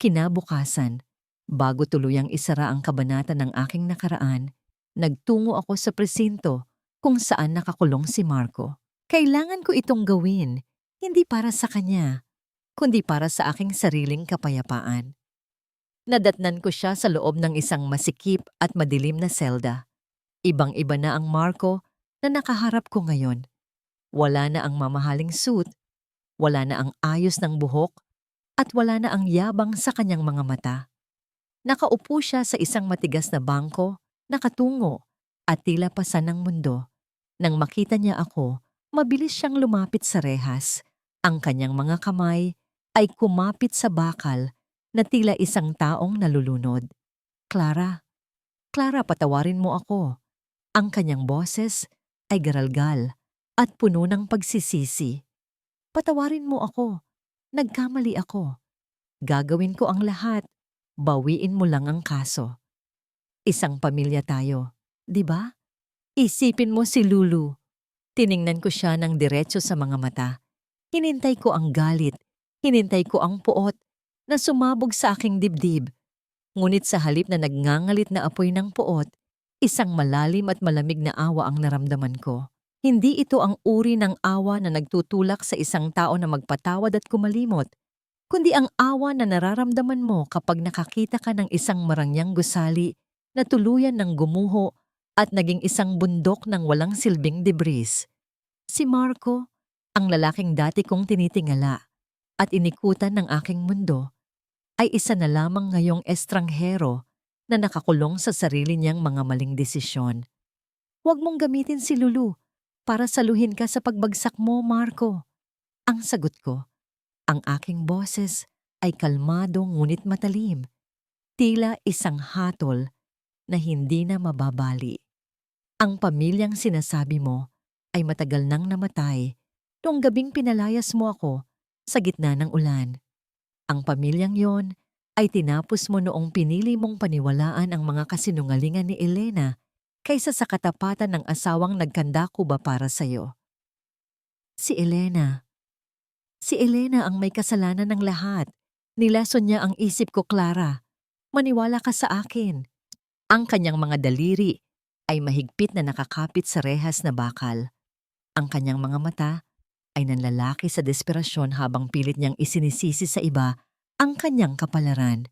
Kinabukasan, bago tuluyang isara ang kabanata ng aking nakaraan, nagtungo ako sa presinto kung saan nakakulong si Marco. Kailangan ko itong gawin, hindi para sa kanya, kundi para sa aking sariling kapayapaan. Nadatnan ko siya sa loob ng isang masikip at madilim na selda. Ibang-iba na ang Marco na nakaharap ko ngayon. Wala na ang mamahaling suit, wala na ang ayos ng buhok, at wala na ang yabang sa kanyang mga mata. Nakaupo siya sa isang matigas na bangko, nakatungo, at tila pasan ng mundo. Nang makita niya ako, mabilis siyang lumapit sa rehas. Ang kanyang mga kamay ay kumapit sa bakal na tila isang taong nalulunod. Clara, Clara, patawarin mo ako. Ang kanyang boses ay garalgal at puno ng pagsisisi. Patawarin mo ako. Nagkamali ako. Gagawin ko ang lahat. Bawiin mo lang ang kaso. Isang pamilya tayo, di ba? Isipin mo si Lulu. Tiningnan ko siya ng diretso sa mga mata. Hinintay ko ang galit. Hinintay ko ang puot na sumabog sa aking dibdib. Ngunit sa halip na nagngangalit na apoy ng puot, isang malalim at malamig na awa ang naramdaman ko. Hindi ito ang uri ng awa na nagtutulak sa isang tao na magpatawad at kumalimot, kundi ang awa na nararamdaman mo kapag nakakita ka ng isang marangyang gusali na tuluyan ng gumuho at naging isang bundok ng walang silbing debris. Si Marco, ang lalaking dati kong tinitingala at inikutan ng aking mundo, ay isa na lamang ngayong estranghero na nakakulong sa sarili niyang mga maling desisyon. Huwag mong gamitin si Lulu para saluhin ka sa pagbagsak mo, Marco. Ang sagot ko, ang aking boses ay kalmado ngunit matalim, tila isang hatol na hindi na mababali. Ang pamilyang sinasabi mo ay matagal nang namatay noong gabing pinalayas mo ako sa gitna ng ulan. Ang pamilyang yon ay tinapos mo noong pinili mong paniwalaan ang mga kasinungalingan ni Elena kaysa sa katapatan ng asawang nagkandakuba para sa'yo. Si Elena. Si Elena ang may kasalanan ng lahat. Nilason niya ang isip ko, Clara. Maniwala ka sa akin. Ang kanyang mga daliri ay mahigpit na nakakapit sa rehas na bakal. Ang kanyang mga mata ay nanlalaki sa desperasyon habang pilit niyang isinisisi sa iba ang kanyang kapalaran.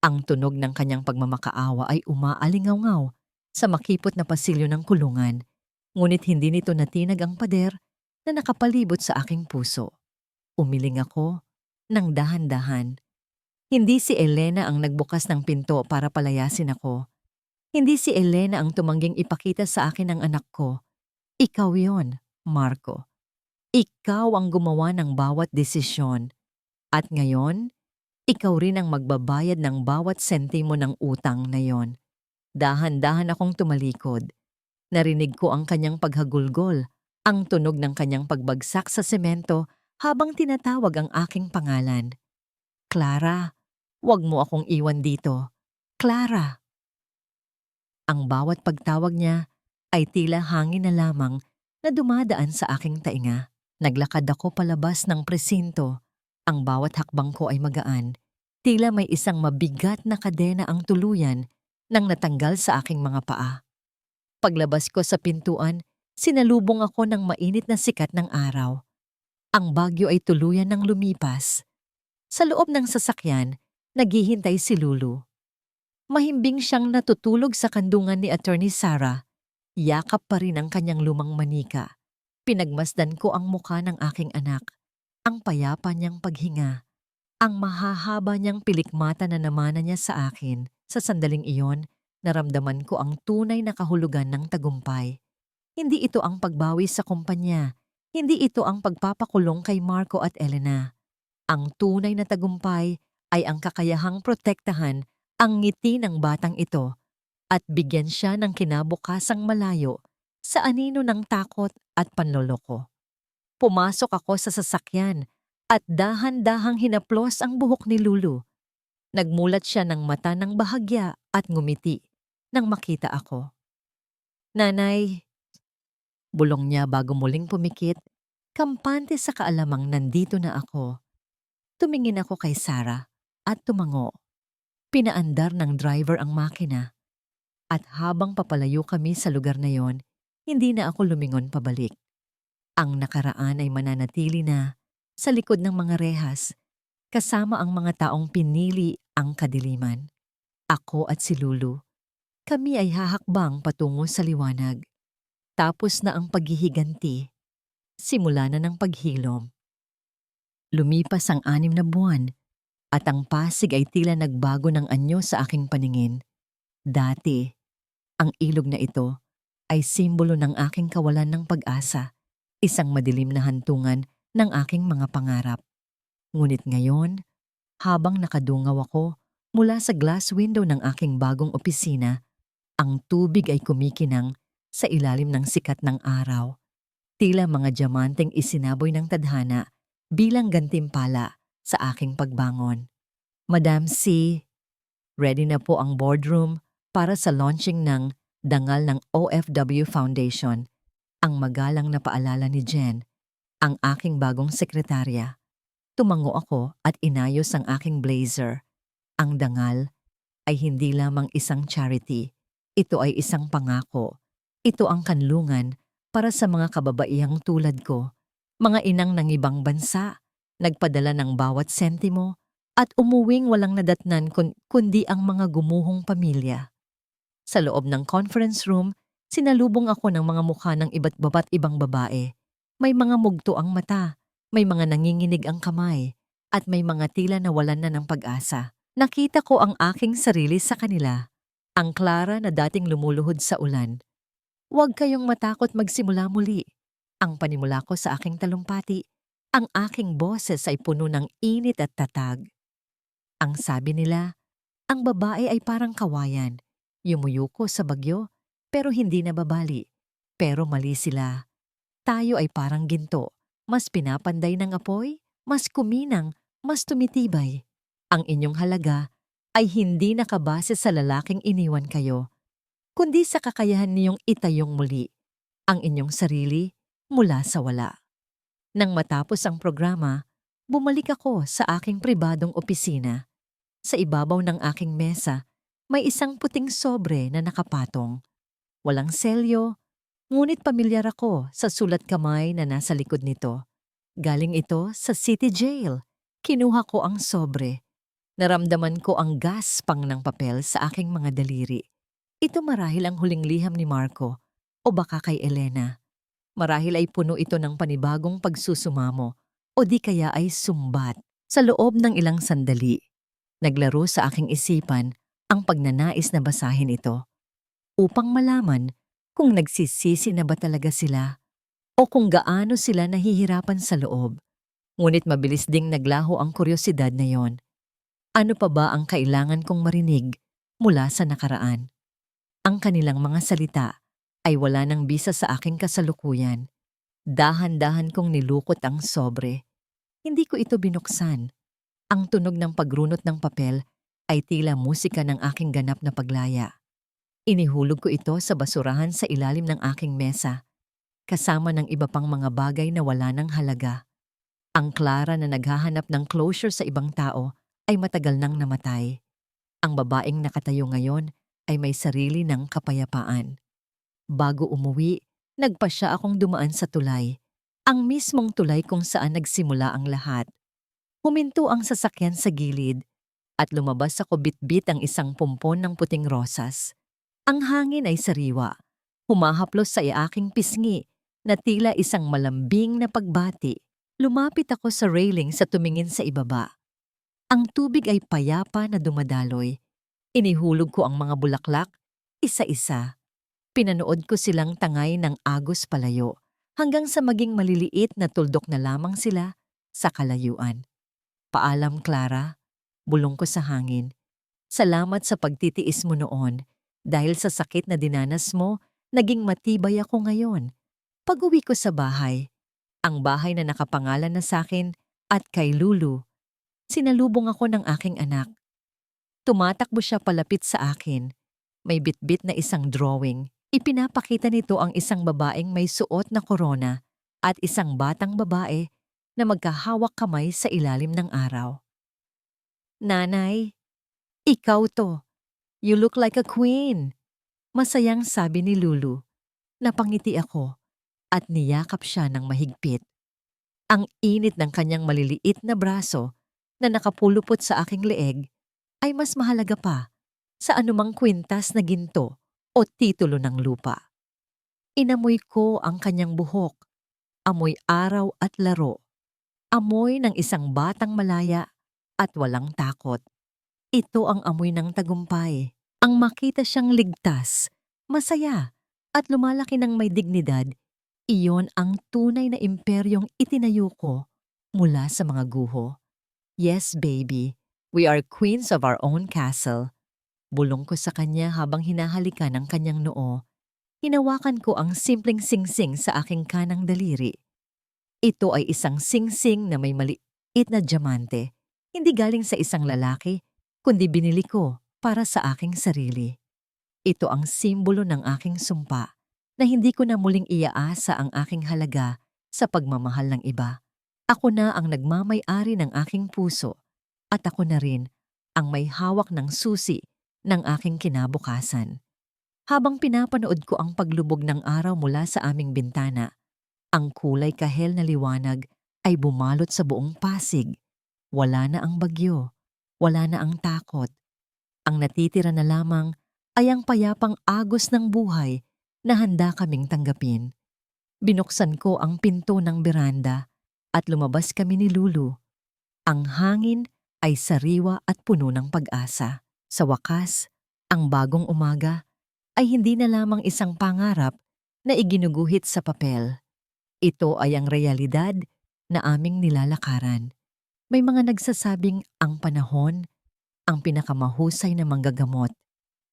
Ang tunog ng kanyang pagmamakaawa ay umaalingaw-ngaw sa makipot na pasilyo ng kulungan, ngunit hindi nito natinag ang pader na nakapalibot sa aking puso. Umiling ako ng dahan-dahan. Hindi si Elena ang nagbukas ng pinto para palayasin ako. Hindi si Elena ang tumangging ipakita sa akin ang anak ko. Ikaw yon, Marco. Ikaw ang gumawa ng bawat desisyon. At ngayon, ikaw rin ang magbabayad ng bawat sentimo ng utang na yon. Dahan-dahan akong tumalikod. Narinig ko ang kanyang paghagulgol, ang tunog ng kanyang pagbagsak sa semento habang tinatawag ang aking pangalan. Clara, huwag mo akong iwan dito. Clara. Ang bawat pagtawag niya ay tila hangin na lamang na dumadaan sa aking tainga. Naglakad ako palabas ng presinto. Ang bawat hakbang ko ay magaan. Tila may isang mabigat na kadena ang tuluyan nang natanggal sa aking mga paa. Paglabas ko sa pintuan, sinalubong ako ng mainit na sikat ng araw. Ang bagyo ay tuluyan ng lumipas. Sa loob ng sasakyan, naghihintay si Lulu. Mahimbing siyang natutulog sa kandungan ni Attorney Sarah. Yakap pa rin ang kanyang lumang manika. Pinagmasdan ko ang mukha ng aking anak, ang payapa niyang paghinga, ang mahahaba niyang pilikmata na namana niya sa akin. Sa sandaling iyon, naramdaman ko ang tunay na kahulugan ng tagumpay. Hindi ito ang pagbawi sa kumpanya, hindi ito ang pagpapakulong kay Marco at Elena. Ang tunay na tagumpay ay ang kakayahang protektahan ang ngiti ng batang ito at bigyan siya ng kinabukasang malayo sa anino ng takot at panloloko. Pumasok ako sa sasakyan at dahan-dahang hinaplos ang buhok ni Lulu. Nagmulat siya ng mata ng bahagya at ngumiti nang makita ako. Nanay, bulong niya bago muling pumikit, kampante sa kaalamang nandito na ako. Tumingin ako kay Sarah. at tumango. Pinaandar ng driver ang makina at habang papalayo kami sa lugar na yon, hindi na ako lumingon pabalik. Ang nakaraan ay mananatili na sa likod ng mga rehas kasama ang mga taong pinili ang kadiliman. Ako at si Lulu, kami ay hahakbang patungo sa liwanag. Tapos na ang paghihiganti, simula na ng paghilom. Lumipas ang 6 na buwan at ang Pasig ay tila nagbago ng anyo sa aking paningin. Dati, ang ilog na ito ay simbolo ng aking kawalan ng pag-asa, isang madilim na hantungan ng aking mga pangarap. Ngunit ngayon, habang nakadungaw ako mula sa glass window ng aking bagong opisina, ang tubig ay kumikinang sa ilalim ng sikat ng araw. Tila mga diamanteng isinaboy ng tadhana bilang gantimpala sa aking pagbangon. Madam C, ready na po ang boardroom para sa launching ng dangal ng OFW Foundation. Ang magalang na paalala ni Jen, ang aking bagong sekretarya. Tumango ako at inayos ang aking blazer. Ang dangal ay hindi lamang isang charity. Ito ay isang pangako. Ito ang kanlungan para sa mga kababaihang tulad ko, mga inang ng ibang bansa, nagpadala ng bawat sentimo at umuwing walang nadatnan kundi ang mga gumuhong pamilya. Sa loob ng conference room, sinalubong ako ng mga mukha ng iba't baba't ibang babae. May mga mugto ang mata, may mga nanginginig ang kamay, at may mga tila nawalan na ng pag-asa. Nakita ko ang aking sarili sa kanila, ang Clara na dating lumuluhod sa ulan. Huwag kayong matakot magsimula muli. Ang panimula ko sa aking talumpati, ang aking boses ay puno ng init at tatag. Ang sabi nila, ang babae ay parang kawayan, yumuyuko sa bagyo, pero hindi nababali. Pero mali sila. Tayo ay parang ginto, mas pinapanday ng apoy, mas kuminang, mas tumitibay. Ang inyong halaga ay hindi nakabase sa lalaking iniwan kayo, kundi sa kakayahan niyong itayong muli ang inyong sarili mula sa wala. Nang matapos ang programa, bumalik ako sa aking pribadong opisina. Sa ibabaw ng aking mesa, may isang puting sobre na nakapatong. Walang selyo, ngunit pamilyar ako sa sulat kamay na nasa likod nito. Galing ito sa City Jail. Kinuha ko ang sobre. Naramdaman ko ang gaspang ng papel sa aking mga daliri. Ito marahil ang huling liham ni Marco o baka kay Elena. Marahil ay puno ito ng panibagong pagsusumamo o di kaya ay sumbat. Sa loob ng ilang sandali, naglaro sa aking isipan ang pagnanais na basahin ito upang malaman kung nagsisisi na ba talaga sila o kung gaano sila nahihirapan sa loob. Ngunit mabilis ding naglaho ang kuryosidad na yon. Ano pa ba ang kailangan kong marinig mula sa nakaraan? Ang kanilang mga salita ay wala nang bisa sa aking kasalukuyan. Dahan-dahan kong nilukot ang sobre. Hindi ko ito binuksan. Ang tunog ng pagrunot ng papel ay tila musika ng aking ganap na paglaya. Inihulog ko ito sa basurahan sa ilalim ng aking mesa, kasama ng iba pang mga bagay na wala ng halaga. Ang Clara na naghahanap ng closure sa ibang tao ay matagal nang namatay. Ang babaeng nakatayo ngayon ay may sarili ng kapayapaan. Bago umuwi, nagpasya akong dumaan sa tulay, ang mismong tulay kung saan nagsimula ang lahat. Huminto ang sasakyan sa gilid at lumabas ako bitbit ang isang pumpon ng puting rosas. Ang hangin ay sariwa, humahaplos sa aking pisngi na tila isang malambing na pagbati. Lumapit ako sa railing sa tumingin sa ibaba. Ang tubig ay payapa na dumadaloy. Inihulog ko ang mga bulaklak, isa-isa. Pinanood ko silang tangay ng agos palayo hanggang sa maging maliliit na tuldok na lamang sila sa kalayuan. Paalam, Clara, bulong ko sa hangin. Salamat sa pagtitiis mo noon. Dahil sa sakit na dinanas mo, naging matibay ako ngayon. Pag-uwi ko sa bahay, ang bahay na nakapangalan na sa akin at kay Lulu, sinalubong ako ng aking anak. Tumatakbo siya palapit sa akin. May bitbit na isang drawing. Ipinapakita nito ang isang babaeng may suot na korona at isang batang babae na magkahawak kamay sa ilalim ng araw. Nanay, ikaw to. You look like a queen. Masayang sabi ni Lulu. Napangiti ako at niyakap siya ng mahigpit. Ang init ng kanyang maliliit na braso na nakapulupot sa aking leeg ay mas mahalaga pa sa anumang kwintas na ginto o titulo ng lupa. Inamoy ko ang kanyang buhok, amoy araw at laro, amoy ng isang batang malaya at walang takot. Ito ang amoy ng tagumpay. Ang makita siyang ligtas, masaya, at lumalaki ng may dignidad, iyon ang tunay na imperyong itinayo ko mula sa mga guho. Yes, baby, we are queens of our own castle. Bulong ko sa kanya habang hinahalikan ang kanyang noo. Hinawakan ko ang simpleng singsing sa aking kanang daliri. Ito ay isang singsing na may maliit na diamante. Hindi galing sa isang lalaki, kundi binili ko para sa aking sarili. Ito ang simbolo ng aking sumpa na hindi ko na muling iaasa ang aking halaga sa pagmamahal ng iba. Ako na ang nagmamay-ari ng aking puso at ako na rin ang may hawak ng susi ng aking kinabukasan. Habang pinapanood ko ang paglubog ng araw mula sa aming bintana, ang kulay kahel na liwanag ay bumalot sa buong Pasig. Wala na ang bagyo, wala na ang takot. Ang natitira na lamang ay ang payapang agos ng buhay na handa kaming tanggapin. Binuksan ko ang pinto ng beranda at lumabas kami ni Lulu. Ang hangin ay sariwa at puno ng pag-asa. Sa wakas, ang bagong umaga ay hindi na lamang isang pangarap na iginuguhit sa papel. Ito ay ang realidad na aming nilalakaran. May mga nagsasabing ang panahon ang pinakamahusay na manggagamot.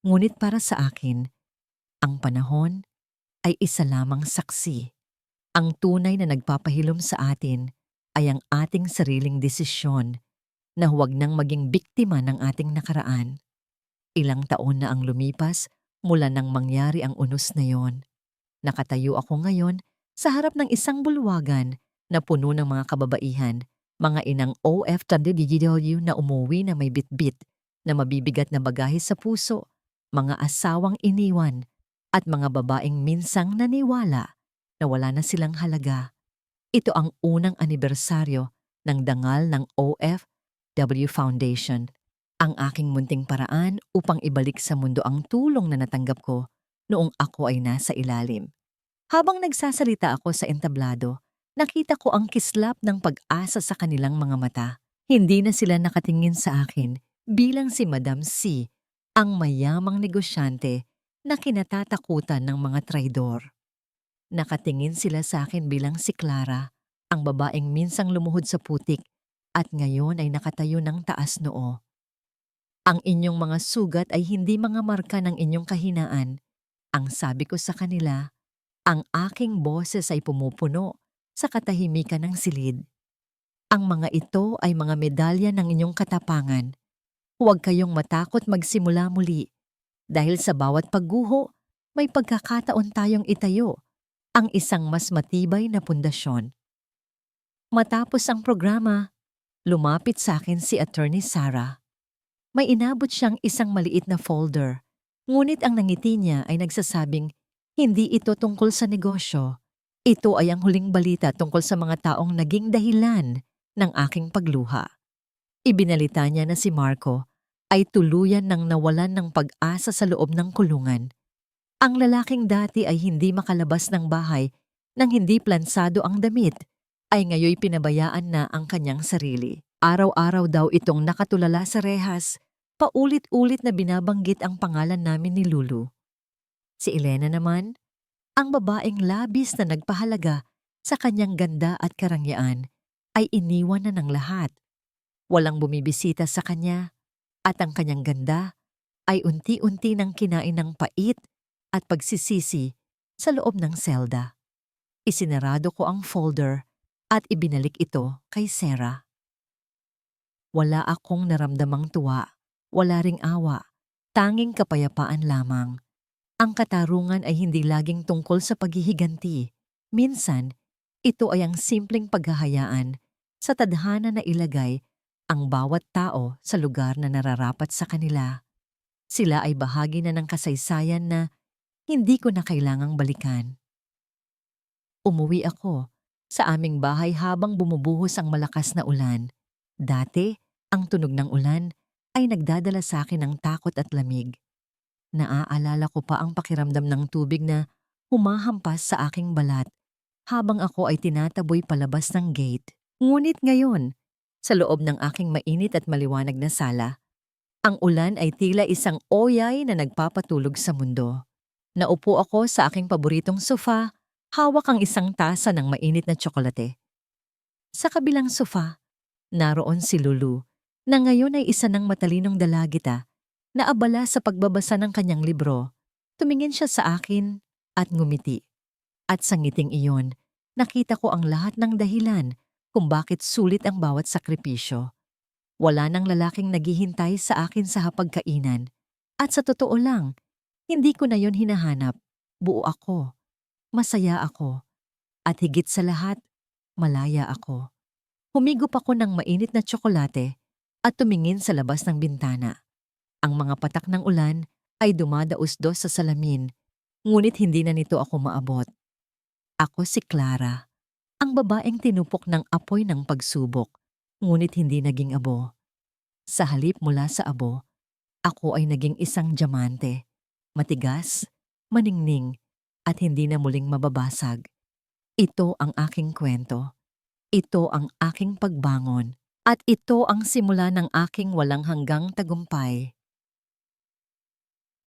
Ngunit para sa akin, ang panahon ay isa lamang saksi. Ang tunay na nagpapahilom sa atin ay ang ating sariling desisyon na huwag nang maging biktima ng ating nakaraan. Ilang taon na ang lumipas mula nang mangyari ang unos na yon. Nakatayo ako ngayon sa harap ng isang bulwagan na puno ng mga kababaihan, mga inang OFW na umuwi na may bitbit na mabibigat na bagahe sa puso, mga asawang iniwan, at mga babaeng minsang naniwala na wala na silang halaga. Ito ang unang anibersaryo ng dangal ng OFW Foundation. Ang aking munting paraan upang ibalik sa mundo ang tulong na natanggap ko noong ako ay nasa ilalim. Habang nagsasalita ako sa entablado, nakita ko ang kislap ng pag-asa sa kanilang mga mata. Hindi na sila nakatingin sa akin bilang si Madam C, ang mayamang negosyante na kinatatakutan ng mga traidor. Nakatingin sila sa akin bilang si Clara, ang babaeng minsang lumuhod sa putik at ngayon ay nakatayo ng taas noo. Ang inyong mga sugat ay hindi mga marka ng inyong kahinaan. Ang sabi ko sa kanila, ang aking boses ay pumupuno sa katahimikan ng silid. Ang mga ito ay mga medalya ng inyong katapangan. Huwag kayong matakot magsimula muli. Dahil sa bawat pagguho, may pagkakataon tayong itayo ang isang mas matibay na pundasyon. Matapos ang programa, lumapit sa akin si Attorney Sarah. May inabot siyang isang maliit na folder, ngunit ang nangiti niya ay nagsasabing, hindi ito tungkol sa negosyo. Ito ay ang huling balita tungkol sa mga taong naging dahilan ng aking pagluha. Ibinalita niya na si Marco ay tuluyan ng nawalan ng pag-asa sa loob ng kulungan. Ang lalaking dati ay hindi makalabas ng bahay nang hindi plansado ang damit, ay ngayoy pinabayaan na ang kanyang sarili. Araw-araw daw itong nakatulala sa rehas, paulit-ulit na binabanggit ang pangalan namin ni Lulu. Si Elena naman, ang babaeng labis na nagpahalaga sa kanyang ganda at karangyaan, ay iniwan na ng lahat. Walang bumibisita sa kanya, at ang kanyang ganda ay unti-unti nang kinain ng pait at pagsisisi sa loob ng selda. Isinarado ko ang folder at ibinalik ito kay Sarah. Wala akong naramdamang tuwa, wala ring awa, tanging kapayapaan lamang. Ang katarungan ay hindi laging tungkol sa paghihiganti. Minsan, ito ay ang simpleng paghahayaan sa tadhana na ilagay ang bawat tao sa lugar na nararapat sa kanila. Sila ay bahagi na ng kasaysayan na hindi ko na kailangang balikan. Umuwi ako sa aming bahay habang bumubuhos ang malakas na ulan. Dati, ang tunog ng ulan ay nagdadala sa akin ng takot at lamig. Naaalala ko pa ang pakiramdam ng tubig na humahampas sa aking balat habang ako ay tinataboy palabas ng gate. Ngunit ngayon, sa loob ng aking mainit at maliwanag na sala, ang ulan ay tila isang oyay na nagpapatulog sa mundo. Naupo ako sa aking paboritong sofa, hawak ang isang tasa ng mainit na tsokolate. Sa kabilang sofa, naroon si Lulu, na ngayon ay isa ng matalinong dalagita na abala sa pagbabasa ng kanyang libro. Tumingin siya sa akin at ngumiti. At sa ngiting iyon, nakita ko ang lahat ng dahilan kung bakit sulit ang bawat sakripisyo. Wala nang lalaking naghihintay sa akin sa hapagkainan. At sa totoo lang, hindi ko na yon hinahanap. Buo ako, masaya ako, at higit sa lahat, malaya ako. Humigop ako ng mainit na tsokolate at tumingin sa labas ng bintana. Ang mga patak ng ulan ay dumadaos-dos sa salamin, ngunit hindi na nito ako maabot. Ako si Clara, ang babaeng tinupok ng apoy ng pagsubok, ngunit hindi naging abo. Sa halip mula sa abo, ako ay naging isang diamante, matigas, maningning, at hindi na muling mababasag. Ito ang aking kwento. Ito ang aking pagbangon. At ito ang simula ng aking walang hanggang tagumpay.